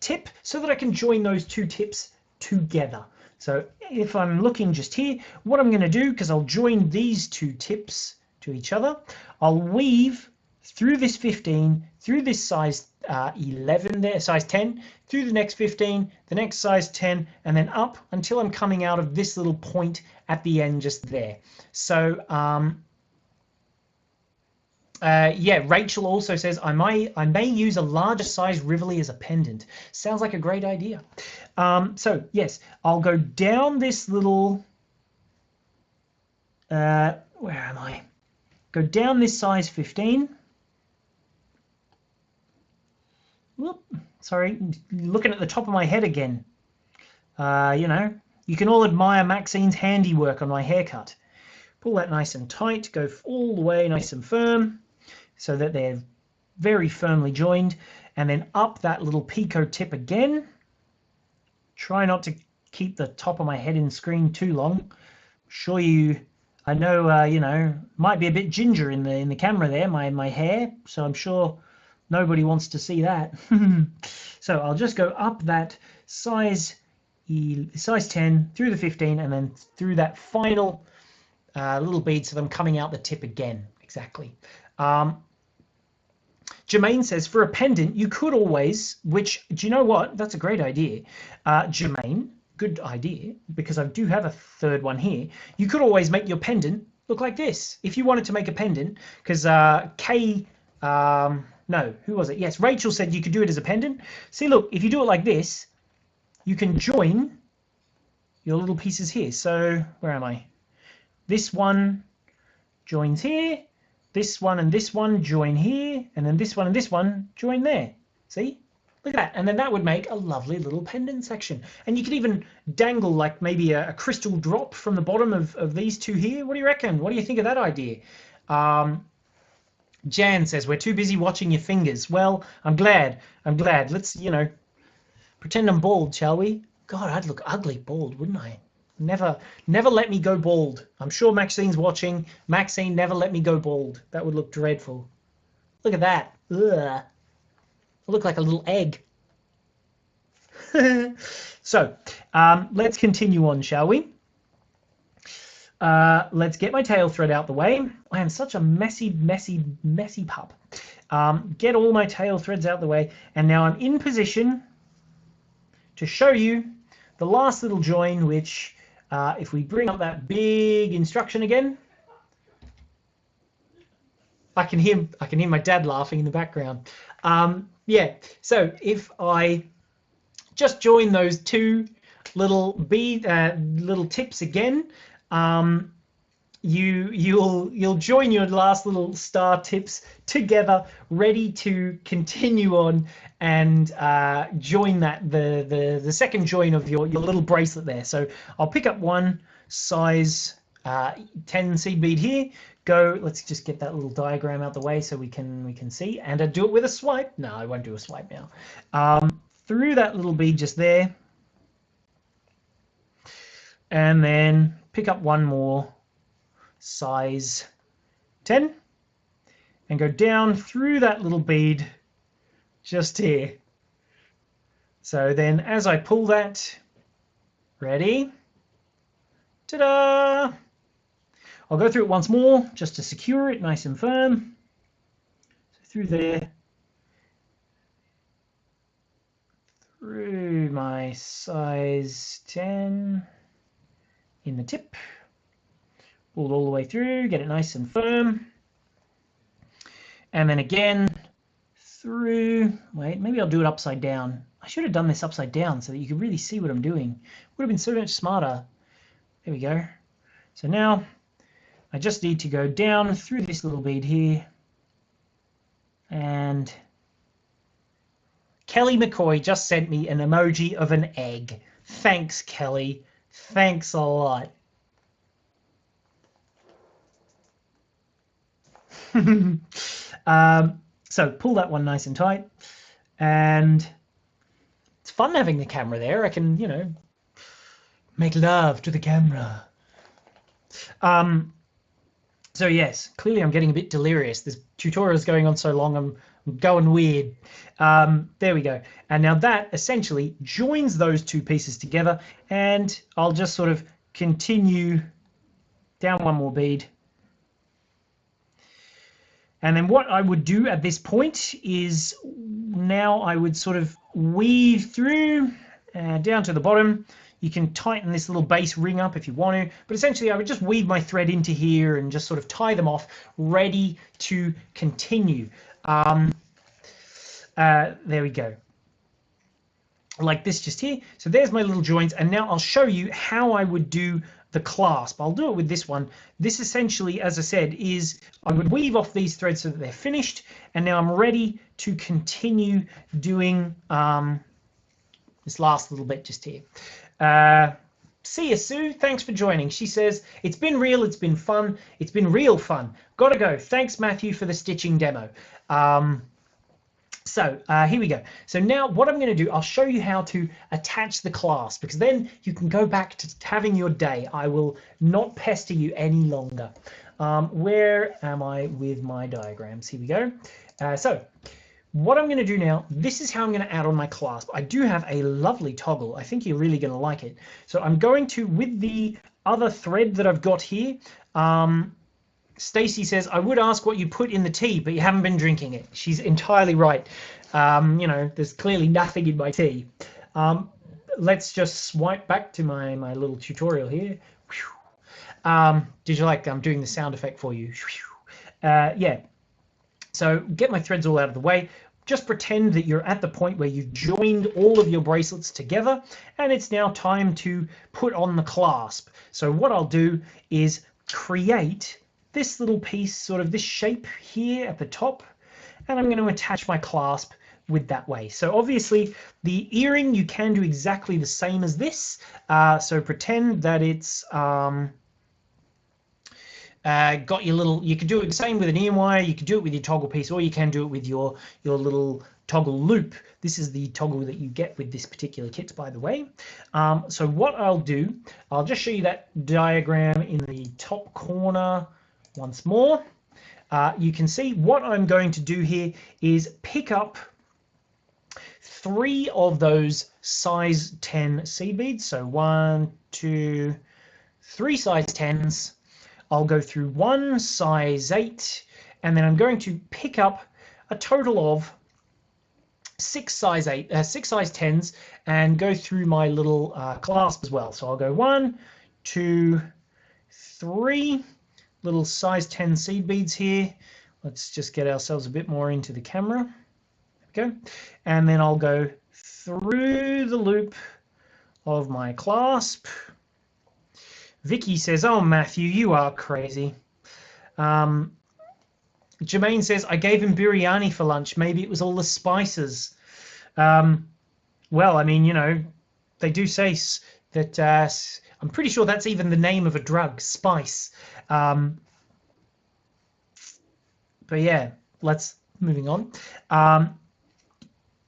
A: tip, so that I can join those two tips together. So if I'm looking just here, what I'm going to do, because I'll join these two tips to each other, I'll weave through this 15, through this size 11 there, size 10, through the next 15, the next size 10, and then up until I'm coming out of this little point at the end just there. So yeah, Rachel also says I may use a larger size Rivoli as a pendant. Sounds like a great idea. So yes, I'll go down this little, where am I? Go down this size 15. Sorry, looking at the top of my head again. You know, you can all admire Maxine's handiwork on my haircut. Pull that nice and tight, go all the way nice and firm so that they're very firmly joined, and then up that little picot tip again. Try not to keep the top of my head in screen too long. Sure I know, you know, might be a bit ginger in the camera there, my hair, so I'm sure nobody wants to see that. So I'll just go up that size 10 through the 15 and then through that final little bead, so I'm coming out the tip again. Exactly. Jermaine says, for a pendant, you could always, which, do you know what? That's a great idea. Jermaine, good idea, because I do have a third one here. You could always make your pendant look like this. If you wanted to make a pendant, because no, who was it? Yes, Rachel said you could do it as a pendant. See, look, if you do it like this, you can join your little pieces here. So, where am I? This one joins here. This one and this one join here, and then this one and this one join there. See? Look at that. And then that would make a lovely little pendant section. And you could even dangle like maybe a crystal drop from the bottom of these two here. What do you reckon? What do you think of that idea? Jan says, we're too busy watching your fingers. Well, I'm glad. Let's, you know, pretend I'm bald, shall we? God, I'd look ugly bald, wouldn't I? Never let me go bald. I'm sure Maxine's watching. Maxine, never let me go bald. That would look dreadful. Look at that. Ugh. I look like a little egg. So, let's continue on, shall we? Let's get my tail thread out the way. I am such a messy pup. Get all my tail threads out the way, and now I'm in position to show you the last little join, which if we bring up that big instruction again, I can hear my dad laughing in the background. Yeah, so if I just join those two little little tips again, you'll join your last little star tips together, ready to continue on and join the second join of your little bracelet there. So I'll pick up one size 10 seed bead here. Go. Let's just get that little diagram out the way so we can see, and I do it with a swipe. No, I won't do a swipe now. Through that little bead just there, and then pick up one more size 10 and go down through that little bead just here. So then as I pull that, ready, ta-da! I'll go through it once more just to secure it nice and firm. So through there, through my size 10 in the tip, pull all the way through, get it nice and firm, and then again through. Wait, maybe I'll do it upside down. I should have done this upside down so that you could really see what I'm doing. Would have been so much smarter. There we go. So now I just need to go down through this little bead here, and Kelly McCoy just sent me an emoji of an egg. Thanks, Kelly. Thanks a lot. So pull that one nice and tight, and it's fun having the camera there. I can, you know, make love to the camera. So yes, clearly I'm getting a bit delirious. This tutorial is going on so long, I'm going weird. There we go. And now that essentially joins those two pieces together, and I'll just sort of continue down one more bead. And then what I would do at this point is now I would sort of weave through down to the bottom. You can tighten this little base ring up if you want to, but essentially I would just weave my thread into here and just sort of tie them off, ready to continue. There we go. Like this just here. So there's my little joins, and now I'll show you how I would do the clasp. I'll do it with this one. This essentially, as I said, is I would weave off these threads so that they're finished, and now I'm ready to continue doing this last little bit just here. See you, Sue. Thanks for joining. She says, it's been real, it's been fun, it's been real fun. Gotta go. Thanks, Matthew, for the stitching demo. So here we go. So now what I'm going to do, I'll show you how to attach the clasp, because then you can go back to having your day. I will not pester you any longer. Where am I with my diagrams? Here we go. So what I'm going to do now, this is how I'm going to add on my clasp. I do have a lovely toggle. I think you're really going to like it. So I'm going to, with the other thread that I've got here, Stacy says, I would ask what you put in the tea, but you haven't been drinking it. She's entirely right. You know, there's clearly nothing in my tea. Let's just swipe back to my little tutorial here. Did you like I'm doing the sound effect for you? Yeah. So get my threads all out of the way. Just pretend that you're at the point where you've joined all of your bracelets together, and it's now time to put on the clasp. So what I'll do is create this little piece, sort of this shape here at the top, and I'm going to attach my clasp with that way. So obviously the earring, you can do exactly the same as this. So pretend that it's got your little, you could do it the same with an ear wire, you could do it with your toggle piece, or you can do it with your little toggle loop. This is the toggle that you get with this particular kit, by the way. So what I'll do, I'll just show you that diagram in the top corner once more. You can see what I'm going to do here is pick up 3 of those size 10 seed beads. So 1, 2, 3 size 10s. I'll go through 1 size 8, and then I'm going to pick up a total of 6 size 10s and go through my little clasp as well. So I'll go 1, 2, 3 little size 10 seed beads here. Let's just get ourselves a bit more into the camera. There we go. And then I'll go through the loop of my clasp. Vicky says, oh, Matthew, you are crazy. Jermaine says, I gave him biryani for lunch. Maybe it was all the spices. Well, I mean, you know, they do say that, I'm pretty sure that's even the name of a drug, spice. But yeah, moving on.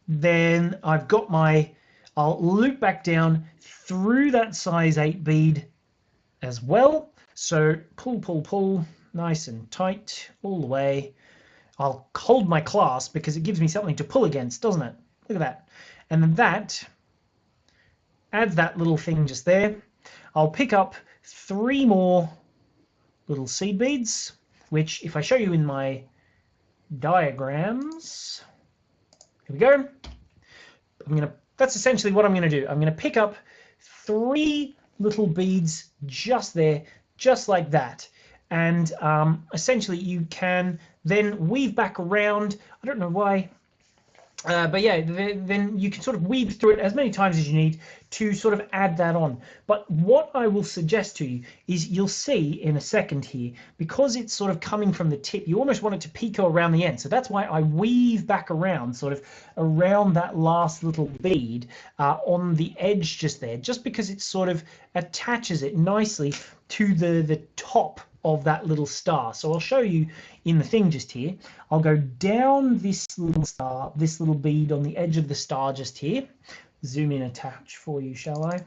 A: Then I've got I'll loop back down through that size 8 bead as well. So pull, pull, pull, nice and tight all the way. I'll hold my clasp because it gives me something to pull against, doesn't it? Look at that. And then that adds that little thing just there. I'll pick up 3 more little seed beads, which if I show you in my diagrams, here we go. That's essentially what I'm going to do. I'm going to pick up 3 little beads just there, just like that. And essentially you can then weave back around. I don't know why, but yeah, then you can sort of weave through it as many times as you need to sort of add that on. But what I will suggest to you is, you'll see in a second here, because it's sort of coming from the tip, you almost want it to picot around the end. So that's why I weave back around, sort of around that last little bead on the edge just there, just because it sort of attaches it nicely to the top of that little star. So I'll show you in the thing just here. I'll go down this little star, this little bead on the edge of the star just here. Zoom in a touch for you, shall I?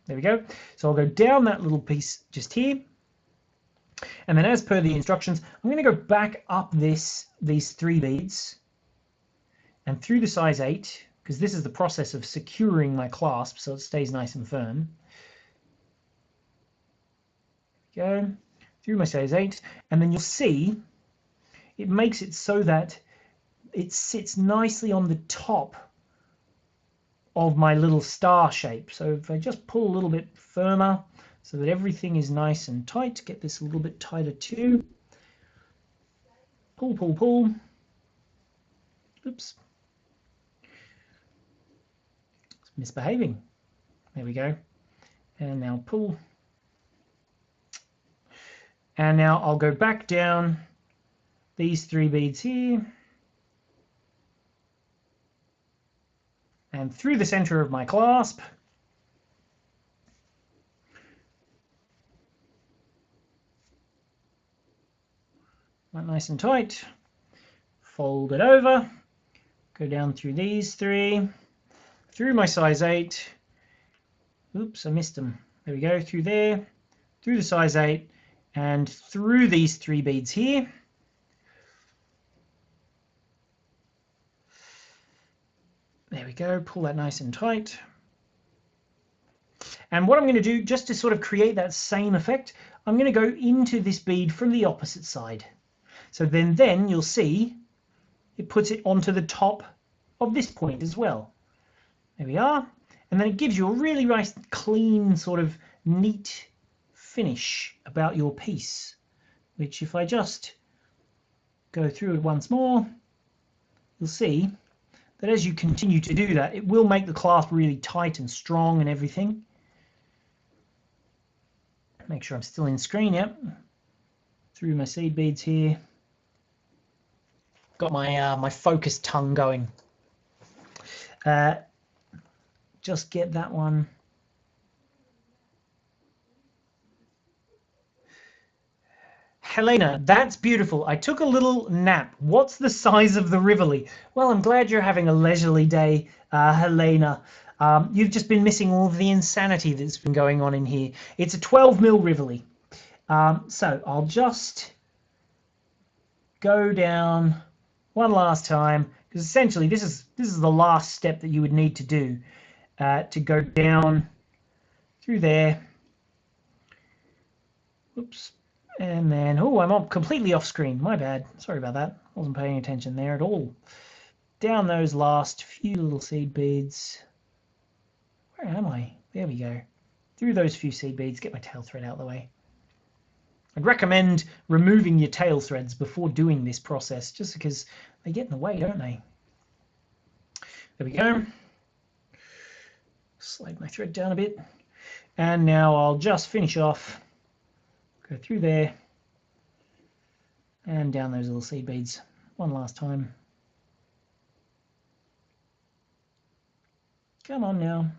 A: There we go. So I'll go down that little piece just here. And then as per the instructions, I'm going to go back up these 3 beads and through the size 8, because this is the process of securing my clasp so it stays nice and firm. Go through my size 8, and then you'll see it makes it so that it sits nicely on the top of my little star shape. So if I just pull a little bit firmer so that everything is nice and tight, get this a little bit tighter too. Pull, pull, pull. Oops. It's misbehaving. There we go. And now pull. And now I'll go back down these 3 beads here and through the center of my clasp. Nice and tight. Fold it over. Go down through these 3, through my size 8. Oops, I missed them. There we go, through there, through the size 8, and through these 3 beads here. There we go, pull that nice and tight. And what I'm going to do, just to sort of create that same effect, I'm going to go into this bead from the opposite side. So then you'll see it puts it onto the top of this point as well. There we are. And then it gives you a really nice, clean, sort of neat finish about your piece, which if I just go through it once more, you'll see that as you continue to do that, it will make the clasp really tight and strong and everything. Make sure I'm still in screen, yep. Through my seed beads here. Got my my focus tongue going. Just get that one. Helena, that's beautiful. I took a little nap. What's the size of the Rivoli? Well, I'm glad you're having a leisurely day, Helena. You've just been missing all of the insanity that's been going on in here. It's a 12mm Rivoli. So I'll just go down one last time, because essentially this is the last step that you would need to do, to go down through there. Oops. And then, oh, I'm completely off screen. My bad. Sorry about that. Wasn't paying attention there at all. Down those last few little seed beads. Where am I? There we go. Through those few seed beads, get my tail thread out of the way. I'd recommend removing your tail threads before doing this process, just because they get in the way, don't they? There we go. Slide my thread down a bit. And now I'll just finish off. Go through there and down those little seed beads one last time. Come on now.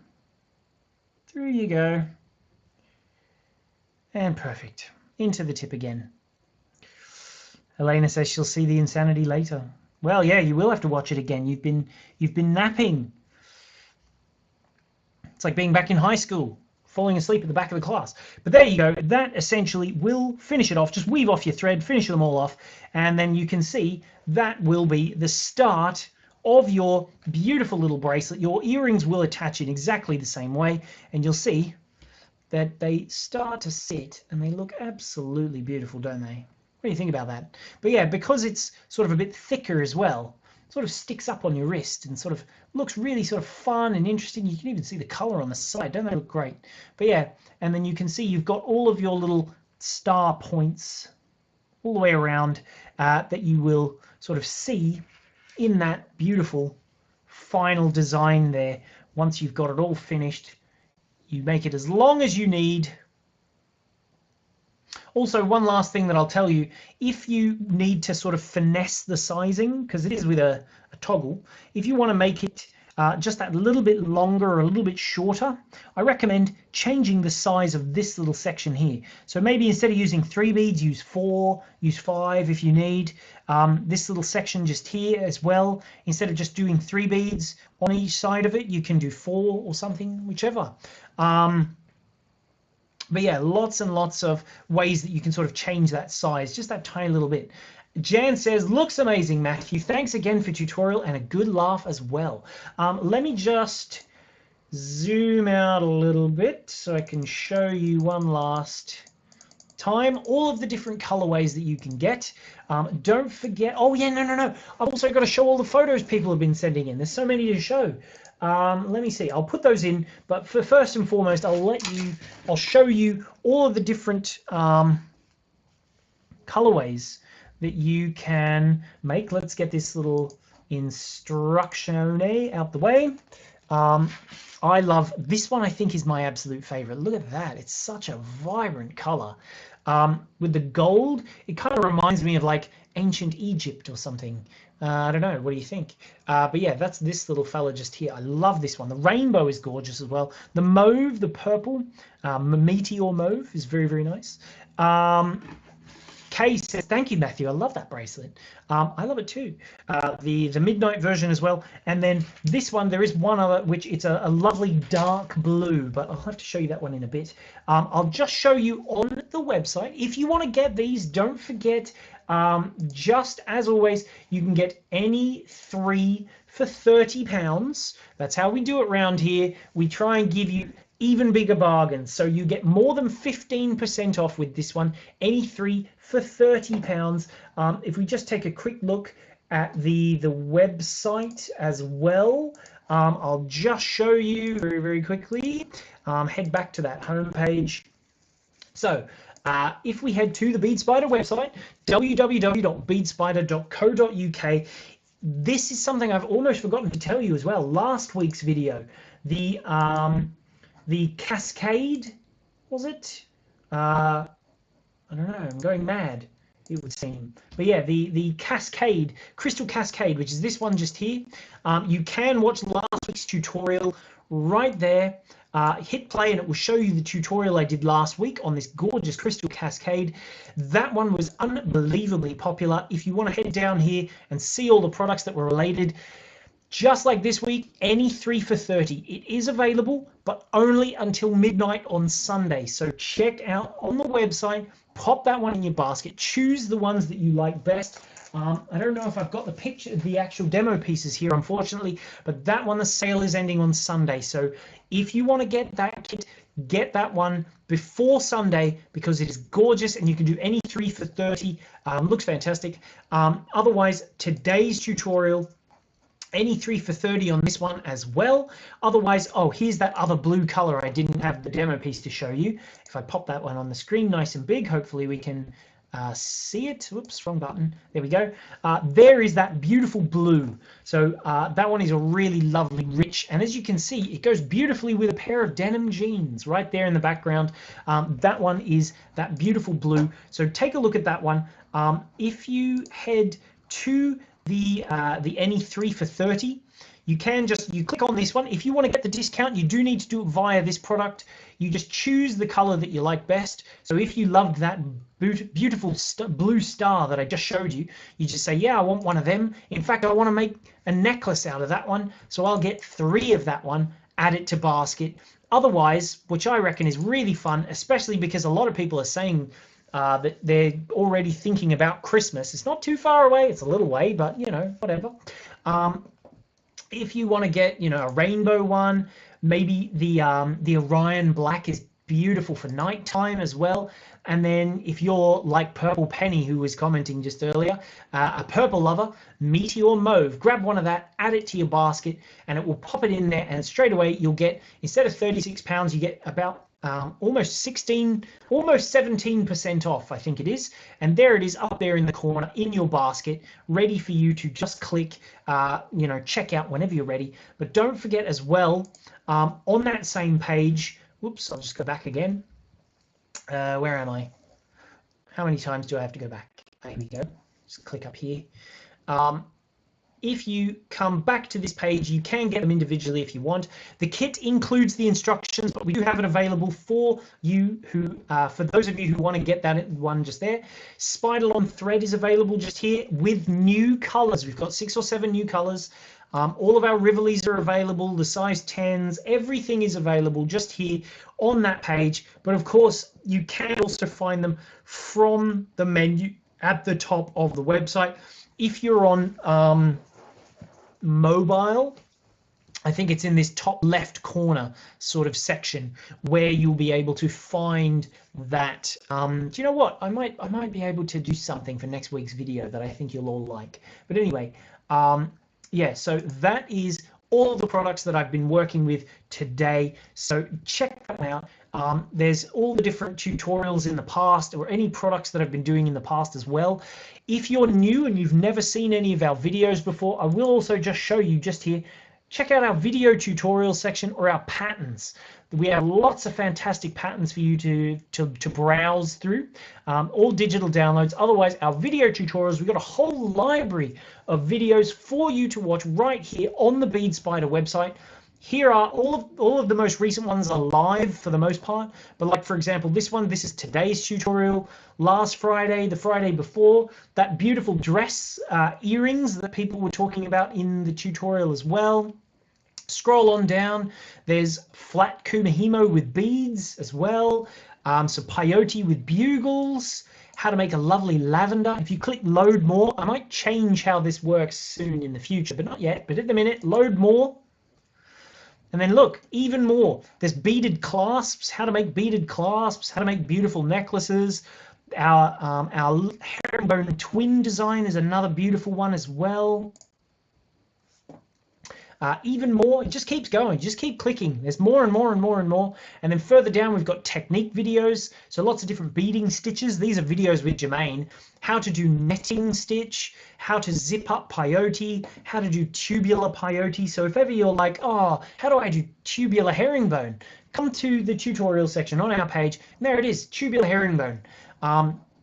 A: Through you go. And perfect. Into the tip again. Helena says she'll see the insanity later. Well, yeah, you will have to watch it again. You've been napping. It's like being back in high school, falling asleep at the back of the class. But there you go. That essentially will finish it off. Just weave off your thread, finish them all off, and then you can see that will be the start of your beautiful little bracelet. Your earrings will attach in exactly the same way, and you'll see that they start to sit and they look absolutely beautiful, don't they? What do you think about that? But yeah, because it's sort of a bit thicker as well, sort of sticks up on your wrist and sort of looks really sort of fun and interesting. You can even see the color on the side. Don't they look great? But yeah, and then you can see you've got all of your little star points all the way around that you will sort of see in that beautiful final design there. Once you've got it all finished, you make it as long as you need. Also, one last thing that I'll tell you, if you need to sort of finesse the sizing, because it is with a toggle, if you want to make it just that little bit longer or a little bit shorter, I recommend changing the size of this little section here. So maybe instead of using 3 beads, use 4, use 5 if you need. This little section just here as well, instead of just doing 3 beads on each side of it, you can do 4 or something, whichever. But yeah, lots and lots of ways that you can sort of change that size, just that tiny little bit. Jan says, looks amazing, Mathew. Thanks again for tutorial and a good laugh as well. Let me just zoom out a little bit so I can show you one last time all of the different colorways that you can get. Don't forget, oh yeah, no. I've also got to show all the photos people have been sending in. There's so many to show. Let me see, I'll put those in, but for first and foremost, I'll show you all of the different colorways that you can make. Let's get this little instruction out the way. I love this one. I think is my absolute favorite. Look at that. It's such a vibrant color. With the gold, it kind of reminds me of like ancient Egypt or something. I don't know. What do you think? But yeah, that's this little fella just here. I love this one. The rainbow is gorgeous as well. The mauve, the purple, meteor mauve is very, very nice. Kay says, thank you, Matthew. I love that bracelet. I love it too. The midnight version as well. And then this one, there is one other, which it's a lovely dark blue, but I'll have to show you that one in a bit. I'll just show you on the website. If you want to get these, don't forget, just as always, you can get any 3 for £30. That's how we do it around here. We try and give you even bigger bargains, so you get more than 15% off with this one, any 3 for £30. If we just take a quick look at the website as well, I'll just show you very, very quickly. Head back to that home page. So if we head to the Bead Spider website, www.beadspider.co.uk, this is something I've almost forgotten to tell you as well. Last week's video, the Cascade, was it? I don't know, I'm going mad, it would seem. But yeah, the Cascade, Crystal Cascade, which is this one just here. You can watch last week's tutorial right there. Hit play and it will show you the tutorial I did last week on this gorgeous Crystal Cascade. That one was unbelievably popular. If you want to head down here and see all the products that were related, just like this week, any 3 for £30. It is available, but only until midnight on Sunday. So check out on the website, pop that one in your basket, choose the ones that you like best. I don't know if I've got the picture of the actual demo pieces here, unfortunately, but that one, the sale is ending on Sunday. So if you want to get that kit, get that one before Sunday because it is gorgeous and you can do any 3 for £30. Looks fantastic. Otherwise, today's tutorial, any 3 for £30 on this one as well. Otherwise, oh, here's that other blue color I didn't have the demo piece to show you. If I pop that one on the screen nice and big, hopefully we can see it. Whoops, wrong button. There we go. There is that beautiful blue. So that one is a really lovely, rich, and as you can see, it goes beautifully with a pair of denim jeans right there in the background. That one is that beautiful blue. So take a look at that one. If you head to the any 3 for £30, you can you click on this one. If you want to get the discount, you do need to do it via this product. You just choose the color that you like best. So if you loved that beautiful blue star that I just showed you, you just say, yeah, I want one of them. In fact, I want to make a necklace out of that one, so I'll get 3 of that one, add it to basket. Otherwise, which I reckon is really fun, especially because a lot of people are saying that they're already thinking about Christmas. It's not too far away. It's a little way, but you know, whatever. If you want to get, you know, a rainbow one, maybe the Orion black is beautiful for nighttime as well. And then if you're like Purple Penny, who was commenting just earlier, a purple lover, Meteor Mauve, grab one of that, add it to your basket, and it will pop it in there. And straight away you'll get, instead of £36, you get about almost 17% off, I think it is. And there it is up there in the corner in your basket, ready for you to just click, you know, check out whenever you're ready. But don't forget as well, on that same page, whoops, I'll just go back again. Where am I? How many times do I have to go back? There we go. Just click up here. If you come back to this page, you can get them individually if you want. The kit includes the instructions, but we do have it available for you who, for those of you who want to get that one just there. Spider-on thread is available just here with new colors. We've got 6 or 7 new colors. All of our Rivolis are available, the size 10s, everything is available just here on that page. But of course, you can also find them from the menu at the top of the website. If you're on mobile, I think it's in this top left corner sort of section where you'll be able to find that. Do you know what? I might be able to do something for next week's video that I think you'll all like. But anyway, yeah, so that is all of the products that I've been working with today. So check that out. There's all the different tutorials in the past, or any products that I've been doing in the past as well. If you're new and you've never seen any of our videos before, I will also just show you just here. check out our video tutorial section or our patterns. We have lots of fantastic patterns for you to browse through, all digital downloads. Otherwise, our video tutorials, we've got a whole library of videos for you to watch right here on the Bead Spider website. Here are all of the most recent ones are live for the most part, but like for example this one, this is today's tutorial. Last Friday, the Friday before, that beautiful dress earrings that people were talking about in the tutorial as well. Scroll on down, there's flat kumihimo with beads as well, so peyote with bugles, how to make a lovely lavender. If you click load more, I might change how this works soon in the future, but not yet. But at the minute, load more. And then look, even more. There's beaded clasps, how to make beaded clasps, how to make beautiful necklaces. Our herringbone twin design is another beautiful one as well. Even more, it just keeps going, just keep clicking. There's more and more and more and more. And then further down, we've got technique videos. So lots of different beading stitches. These are videos with Jermaine. How to do netting stitch, how to zip up peyote, how to do tubular peyote. So if ever you're like, oh, how do I do tubular herringbone? Come to the tutorial section on our page. And there it is, tubular herringbone.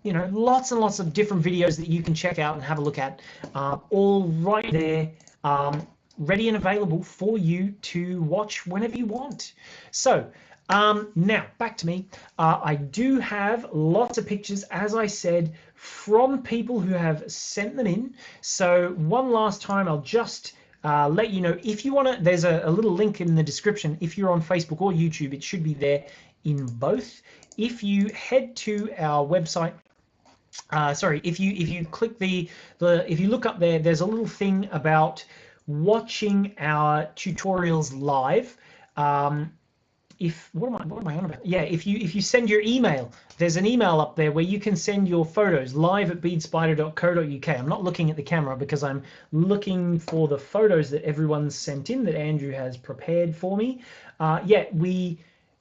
A: You know, lots and lots of different videos that you can check out and have a look at, all right there. Ready and available for you to watch whenever you want. So now back to me. I do have lots of pictures, as I said, from people who have sent them in. So one last time, I'll just let you know, if you want to, there's a little link in the description. If you're on Facebook or YouTube, it should be there in both. If you head to our website, sorry, if you click if you look up there, there's a little thing about watching our tutorials live. What am I on about? Yeah, if you send your email, there's an email up there where you can send your photos live at beadspider.co.uk. I'm not looking at the camera because I'm looking for the photos that everyone's sent in that Andrew has prepared for me. Yeah, we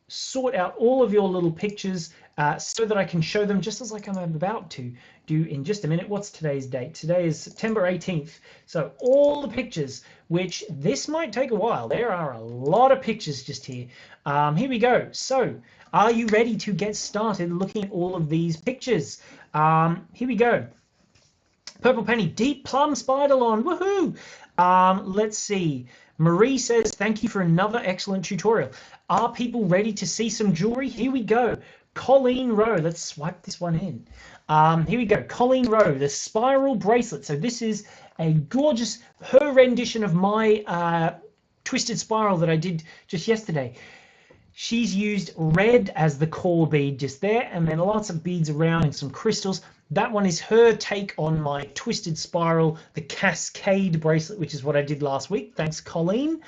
A: sort out all of your little pictures so that I can show them just as like I'm about to do in just a minute. What's today's date? Today is September 18th. So all the pictures, which this might take a while. There are a lot of pictures just here. Here we go. So are you ready to get started looking at all of these pictures? Here we go. Purple Penny, Deep Plum Spider-Lon, woohoo! Let's see. Marie says, thank you for another excellent tutorial. Are people ready to see some jewelry? Here we go. Colleen Rowe, let's swipe this one in. Here we go. Colleen Rowe, the spiral bracelet. So this is a gorgeous, her rendition of my twisted spiral that I did just yesterday. She's used red as the core bead just there, and then lots of beads around and some crystals. That one is her take on my twisted spiral, the Cascade bracelet, which is what I did last week. Thanks, Colleen.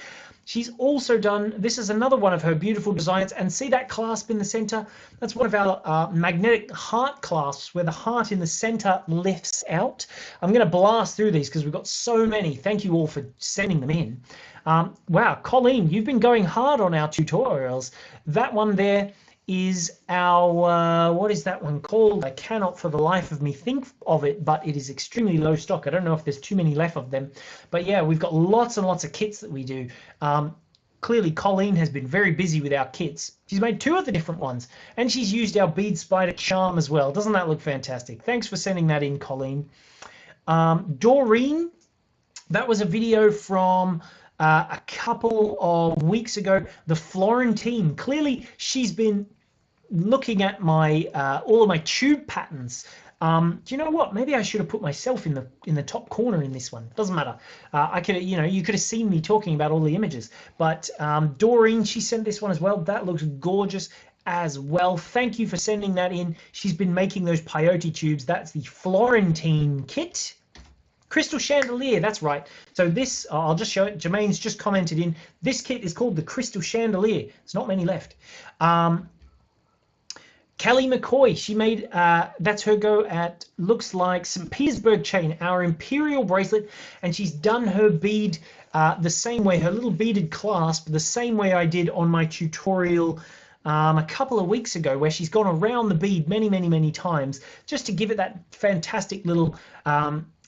A: She's also done, this is another one of her beautiful designs, and see that clasp in the center? That's one of our magnetic heart clasps where the heart in the center lifts out. I'm going to blast through these because we've got so many. Thank you all for sending them in. Wow, Colleen, you've been going hard on our tutorials. That one there is our, what is that one called? I cannot for the life of me think of it, but it is extremely low stock. I don't know if there's too many left of them. But yeah, we've got lots and lots of kits that we do. Clearly, Colleen has been very busy with our kits. She's made 2 of the different ones, and she's used our Bead Spider charm as well. Doesn't that look fantastic? Thanks for sending that in, Colleen. Doreen, that was a video from a couple of weeks ago. The Florentine. Clearly, she's been looking at my all of my tube patterns. Do you know what? Maybe I should have put myself in the top corner in this one. Doesn't matter. I could, you know, you could have seen me talking about all the images. But Doreen, she sent this one as well. That looks gorgeous as well. Thank you for sending that in. She's been making those peyote tubes. That's the Florentine kit. Crystal chandelier, that's right. So this, I'll just show it. Jermaine's just commented in. This kit is called the Crystal Chandelier. There's not many left. Kelly McCoy, she made, that's her go at, looks like St. Petersburg chain, our imperial bracelet, and she's done her bead the same way, her little beaded clasp, the same way I did on my tutorial a couple of weeks ago, where she's gone around the bead many, many, many times, just to give it that fantastic little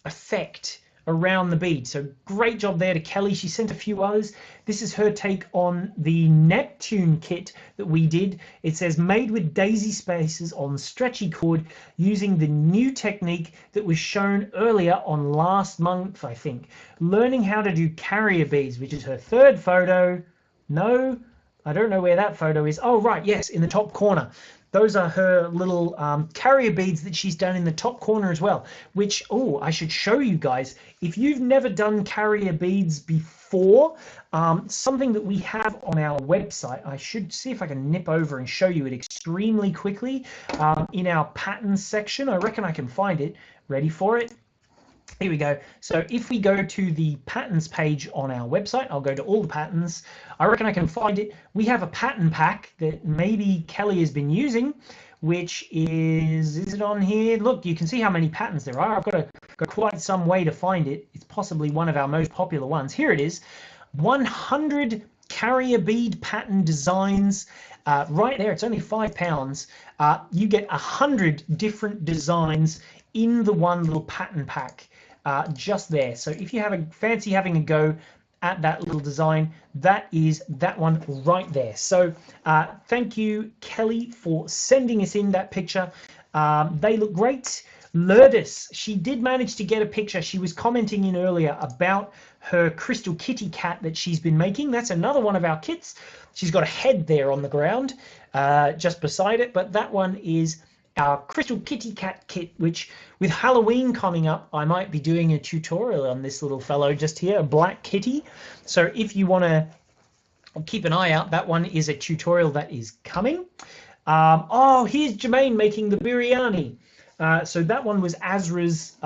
A: effect around the bead. So great job there to Kelly. She sent a few others. This is her take on the Neptune kit that we did. It says made with daisy spaces on stretchy cord using the new technique that was shown earlier on last month, I think. Learning how to do carrier beads, which is her third photo. No, I don't know where that photo is. Oh, right, yes, in the top corner. Those are her little carrier beads that she's done in the top corner as well, which, oh, I should show you guys. If you've never done carrier beads before, something that we have on our website, I should see if I can nip over and show you it extremely quickly in our patterns section. I reckon I can find it. Ready for it? Here we go. So if we go to the patterns page on our website, I'll go to all the patterns. I reckon I can find it. We have a pattern pack that maybe Kelly has been using, which is it on here? Look, you can see how many patterns there are. I've got to go quite some way to find it. It's possibly one of our most popular ones. Here it is. 100 carrier bead pattern designs. Right there, it's only £5. You get 100 different designs in the one little pattern pack. Just there. So if you have a fancy having a go at that little design, that is that one right there. So thank you, Kelly, for sending us in that picture. They look great. Lourdes, she did manage to get a picture. She was commenting in earlier about her crystal kitty cat that she's been making. That's another one of our kits. She's got a head there on the ground just beside it, but that one is our crystal kitty cat kit, which with Halloween coming up, I might be doing a tutorial on this little fellow just here, a black kitty. So if you want to keep an eye out, that one is a tutorial that is coming. Oh, here's Jermaine making the biryani. So that one was Azra's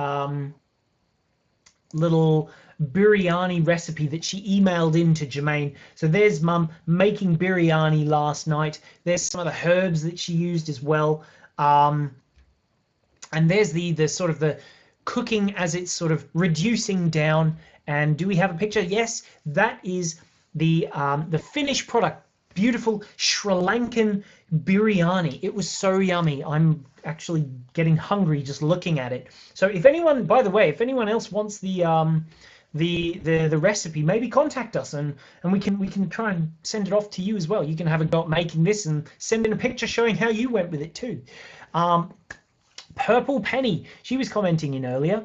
A: little biryani recipe that she emailed in to Jermaine. So there's Mum making biryani last night. There's some of the herbs that she used as well. And there's the sort of the cooking as it's sort of reducing down. And do we have a picture? Yes, that is the finished product. Beautiful Sri Lankan biryani. It was so yummy. I'm actually getting hungry just looking at it. So if anyone, by the way, if anyone else wants the recipe, maybe contact us and we can try and send it off to you as well. You can have a go at making this and send in a picture showing how you went with it too. Purple Penny, she was commenting in earlier.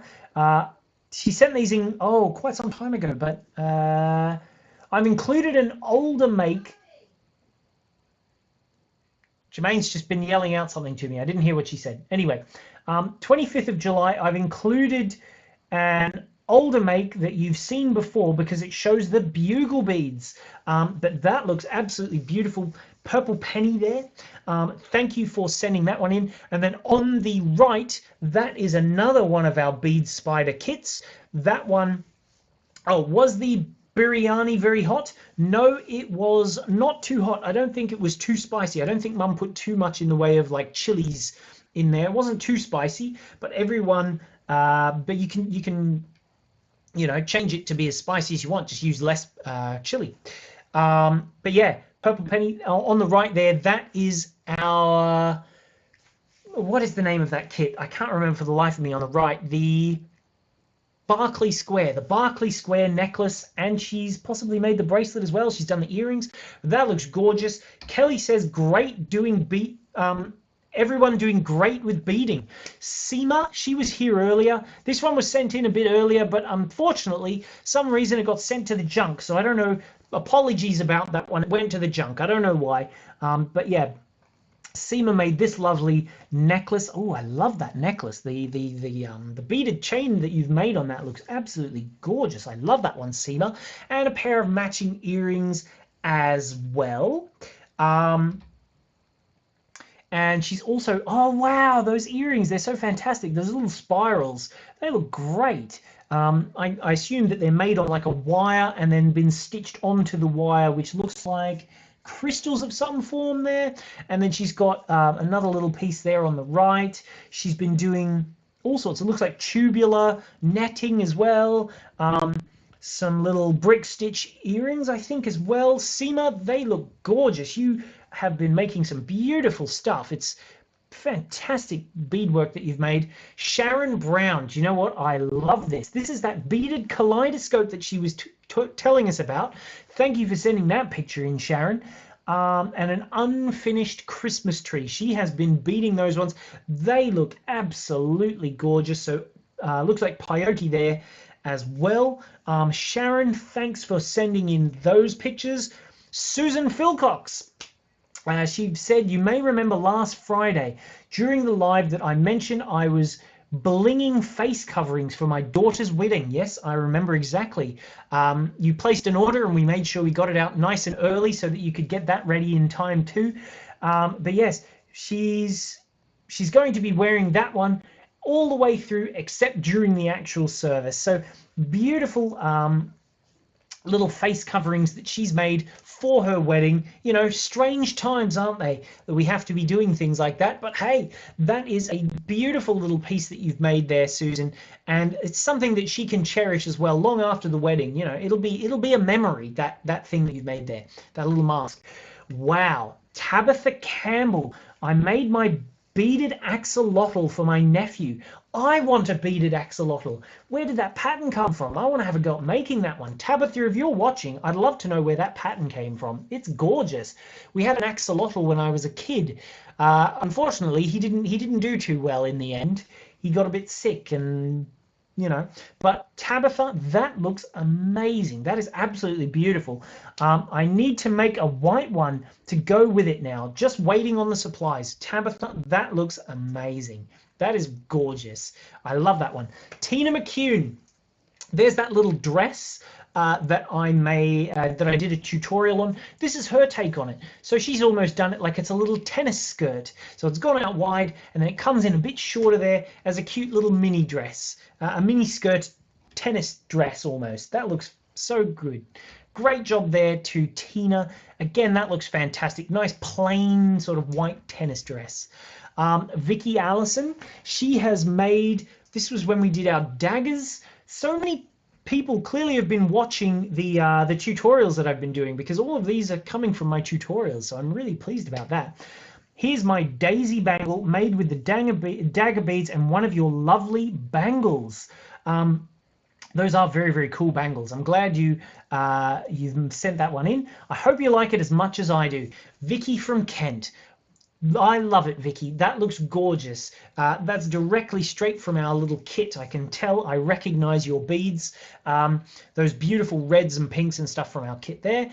A: She sent these in quite some time ago, but I've included an older make. Jermaine's just been yelling out something to me. I didn't hear what she said. Anyway, 25th of July, I've included an older make that you've seen before because it shows the bugle beads. But that looks absolutely beautiful. Purple Penny there. Thank you for sending that one in. And then on the right, that is another one of our bead spider kits. That one, was the biryani very hot? No, it was not too hot. I don't think it was too spicy. I don't think Mum put too much in the way of like chilies in there. It wasn't too spicy, but everyone, but you can change it to be as spicy as you want. Just use less chili. But yeah, Purple Penny on the right there, that is our, what is the name of that kit? I can't remember for the life of me on the right. The Barclay Square necklace, and she's possibly made the bracelet as well. She's done the earrings. That looks gorgeous. Kelly says, great doing bead. Everyone doing great with beading. Seema, she was here earlier. This one was sent in a bit earlier, but unfortunately, some reason it got sent to the junk. So I don't know. Apologies about that one. It went to the junk. I don't know why. But yeah, Seema made this lovely necklace. Oh, I love that necklace. The beaded chain that you've made on that looks absolutely gorgeous. I love that one, Seema. And a pair of matching earrings as well. And she's also, oh wow, those earrings, they're so fantastic. Those little spirals, they look great. I assume that they're made on like a wire and then been stitched onto the wire, which looks like crystals of some form there. And then she's got another little piece there on the right. She's been doing all sorts. It looks like tubular netting as well. Some little brick stitch earrings, I think, as well. Seema, they look gorgeous. You have been making some beautiful stuff. It's fantastic beadwork that you've made. Sharon Brown, do you know what? I love this. This is that beaded kaleidoscope that she was telling us about. Thank you for sending that picture in, Sharon. And an unfinished Christmas tree. She has been beading those ones. They look absolutely gorgeous. So looks like peyote there as well. Sharon, thanks for sending in those pictures. Susan Philcox. She said, you may remember last Friday during the live that I mentioned I was blinging face coverings for my daughter's wedding. Yes, I remember exactly. You placed an order and we made sure we got it out nice and early so that you could get that ready in time too. But yes, she's going to be wearing that one all the way through except during the actual service. So beautiful little face coverings that she's made for her wedding. You know, strange times, aren't they, that we have to be doing things like that? But hey, that is a beautiful little piece that you've made there, Susan, and it's something that she can cherish as well long after the wedding. You know, it'll be a memory, that thing that you've made there, that little mask. Wow. Tabitha Campbell, I made my beaded axolotl for my nephew. I want a beaded axolotl. Where did that pattern come from? I want to have a go at making that one. Tabitha, if you're watching, I'd love to know where that pattern came from. It's gorgeous. We had an axolotl when I was a kid. Unfortunately, he didn't do too well in the end. He got a bit sick and, you know, but Tabitha, that looks amazing. That is absolutely beautiful. I need to make a white one to go with it now. Just waiting on the supplies. Tabitha, that looks amazing. That is gorgeous. I love that one. Tina McCune, there's that little dress that I did a tutorial on. This is her take on it. So she's almost done it like it's a little tennis skirt. So it's gone out wide and then it comes in a bit shorter there as a cute little mini dress, a mini skirt tennis dress almost. That looks so good. Great job there to Tina. Again, that looks fantastic. Nice plain sort of white tennis dress. Vicky Allison, she has made, this was when we did our daggers. So many people clearly have been watching the tutorials that I've been doing, because all of these are coming from my tutorials, so I'm really pleased about that. Here's my daisy bangle made with the dagger beads and one of your lovely bangles. Those are very, very cool bangles. I'm glad you've sent that one in. I hope you like it as much as I do. Vicky from Kent. I love it, Vicky. That looks gorgeous. That's directly straight from our little kit. I can tell. I recognize your beads. Those beautiful reds and pinks and stuff from our kit there.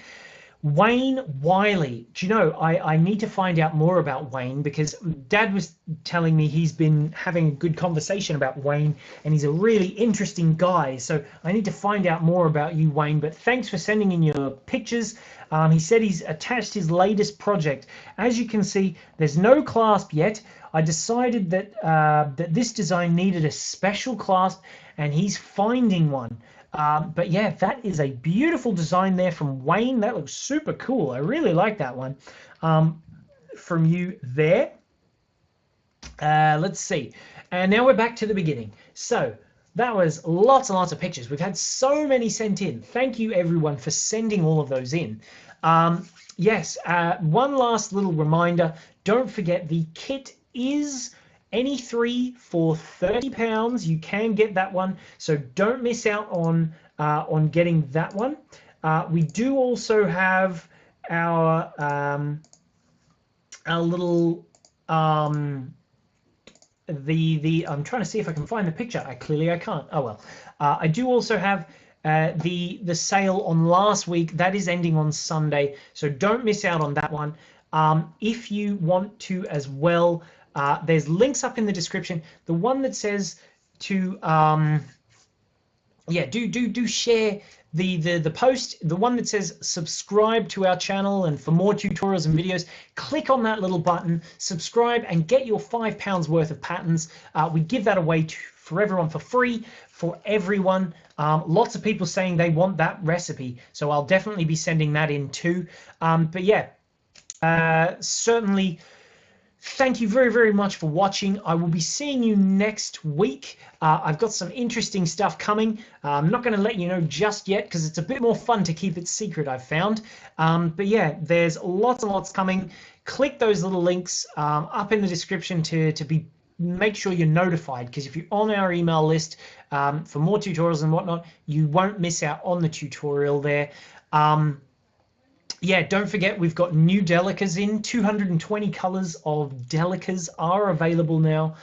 A: Wayne Wiley. Do you know, I need to find out more about Wayne, because Dad was telling me he's been having a good conversation about Wayne and he's a really interesting guy. So I need to find out more about you, Wayne. But thanks for sending in your pictures. He said he's attached his latest project. As you can see, there's no clasp yet. I decided that that this design needed a special clasp and he's finding one. But yeah, that is a beautiful design there from Wayne. That looks super cool. I really like that one from you there. Let's see. And now we're back to the beginning. So that was lots and lots of pictures. We've had so many sent in. Thank you, everyone, for sending all of those in. Yes, one last little reminder. Don't forget, the kit is any three for £30. You can get that one, so don't miss out on getting that one. We do also have our little I'm trying to see if I can find the picture. I can't. Oh well. I do also have the sale on last week. That is ending on Sunday, so don't miss out on that one. If you want to as well, there's links up in the description. The one that says to do share the post, the one that says subscribe to our channel and for more tutorials and videos, click on that little button, subscribe, and get your £5 worth of patterns. We give that away for everyone for free, for everyone. Lots of people saying they want that recipe, so I'll definitely be sending that in too. But yeah, certainly thank you very, very much for watching. I will be seeing you next week. I've got some interesting stuff coming. I'm not going to let you know just yet because it's a bit more fun to keep it secret, I've found. But yeah, there's lots and lots coming. Click those little links up in the description to make sure you're notified, because if you're on our email list for more tutorials and whatnot, you won't miss out on the tutorial there. Yeah, don't forget we've got new delicas in. 220 colors of delicas are available now.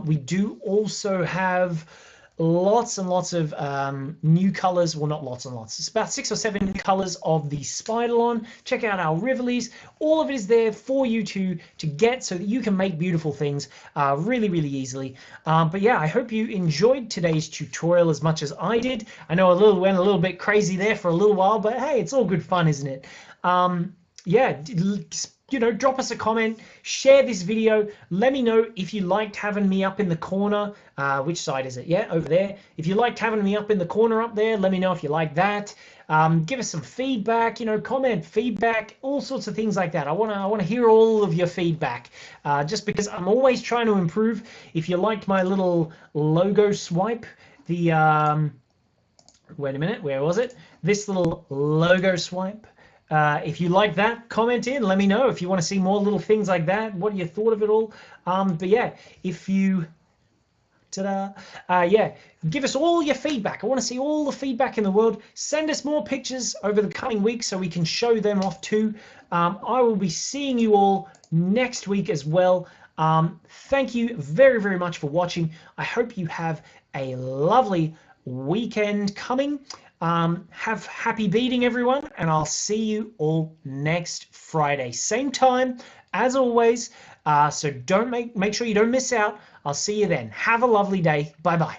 A: We do also have lots and lots of new colors. Well, not lots and lots. It's about 6 or 7 colors of the Spiderlon. Check out our Rivolis. All of it is there for you to get so that you can make beautiful things really, really easily. But yeah, I hope you enjoyed today's tutorial as much as I did. I know went a little bit crazy there for a little while, but hey, it's all good fun, isn't it? Yeah, you know, drop us a comment, share this video, let me know if you liked having me up in the corner. Which side is it? Yeah, over there. If you liked having me up in the corner up there, let me know if you like that. Give us some feedback, you know, comment, feedback, all sorts of things like that. I want to hear all of your feedback, just because I'm always trying to improve. If you liked my little logo swipe, the wait a minute, where was it? This little logo swipe. If you like that, comment in. Let me know if you want to see more little things like that. What you thought of it all. But yeah, if you, yeah, give us all your feedback. I want to see all the feedback in the world. Send us more pictures over the coming weeks so we can show them off too. I will be seeing you all next week as well. Thank you very, very much for watching. I hope you have a lovely weekend coming. Have happy beading, everyone, and I'll see you all next Friday, same time as always. So don't make sure you don't miss out. I'll see you then. Have a lovely day. Bye bye.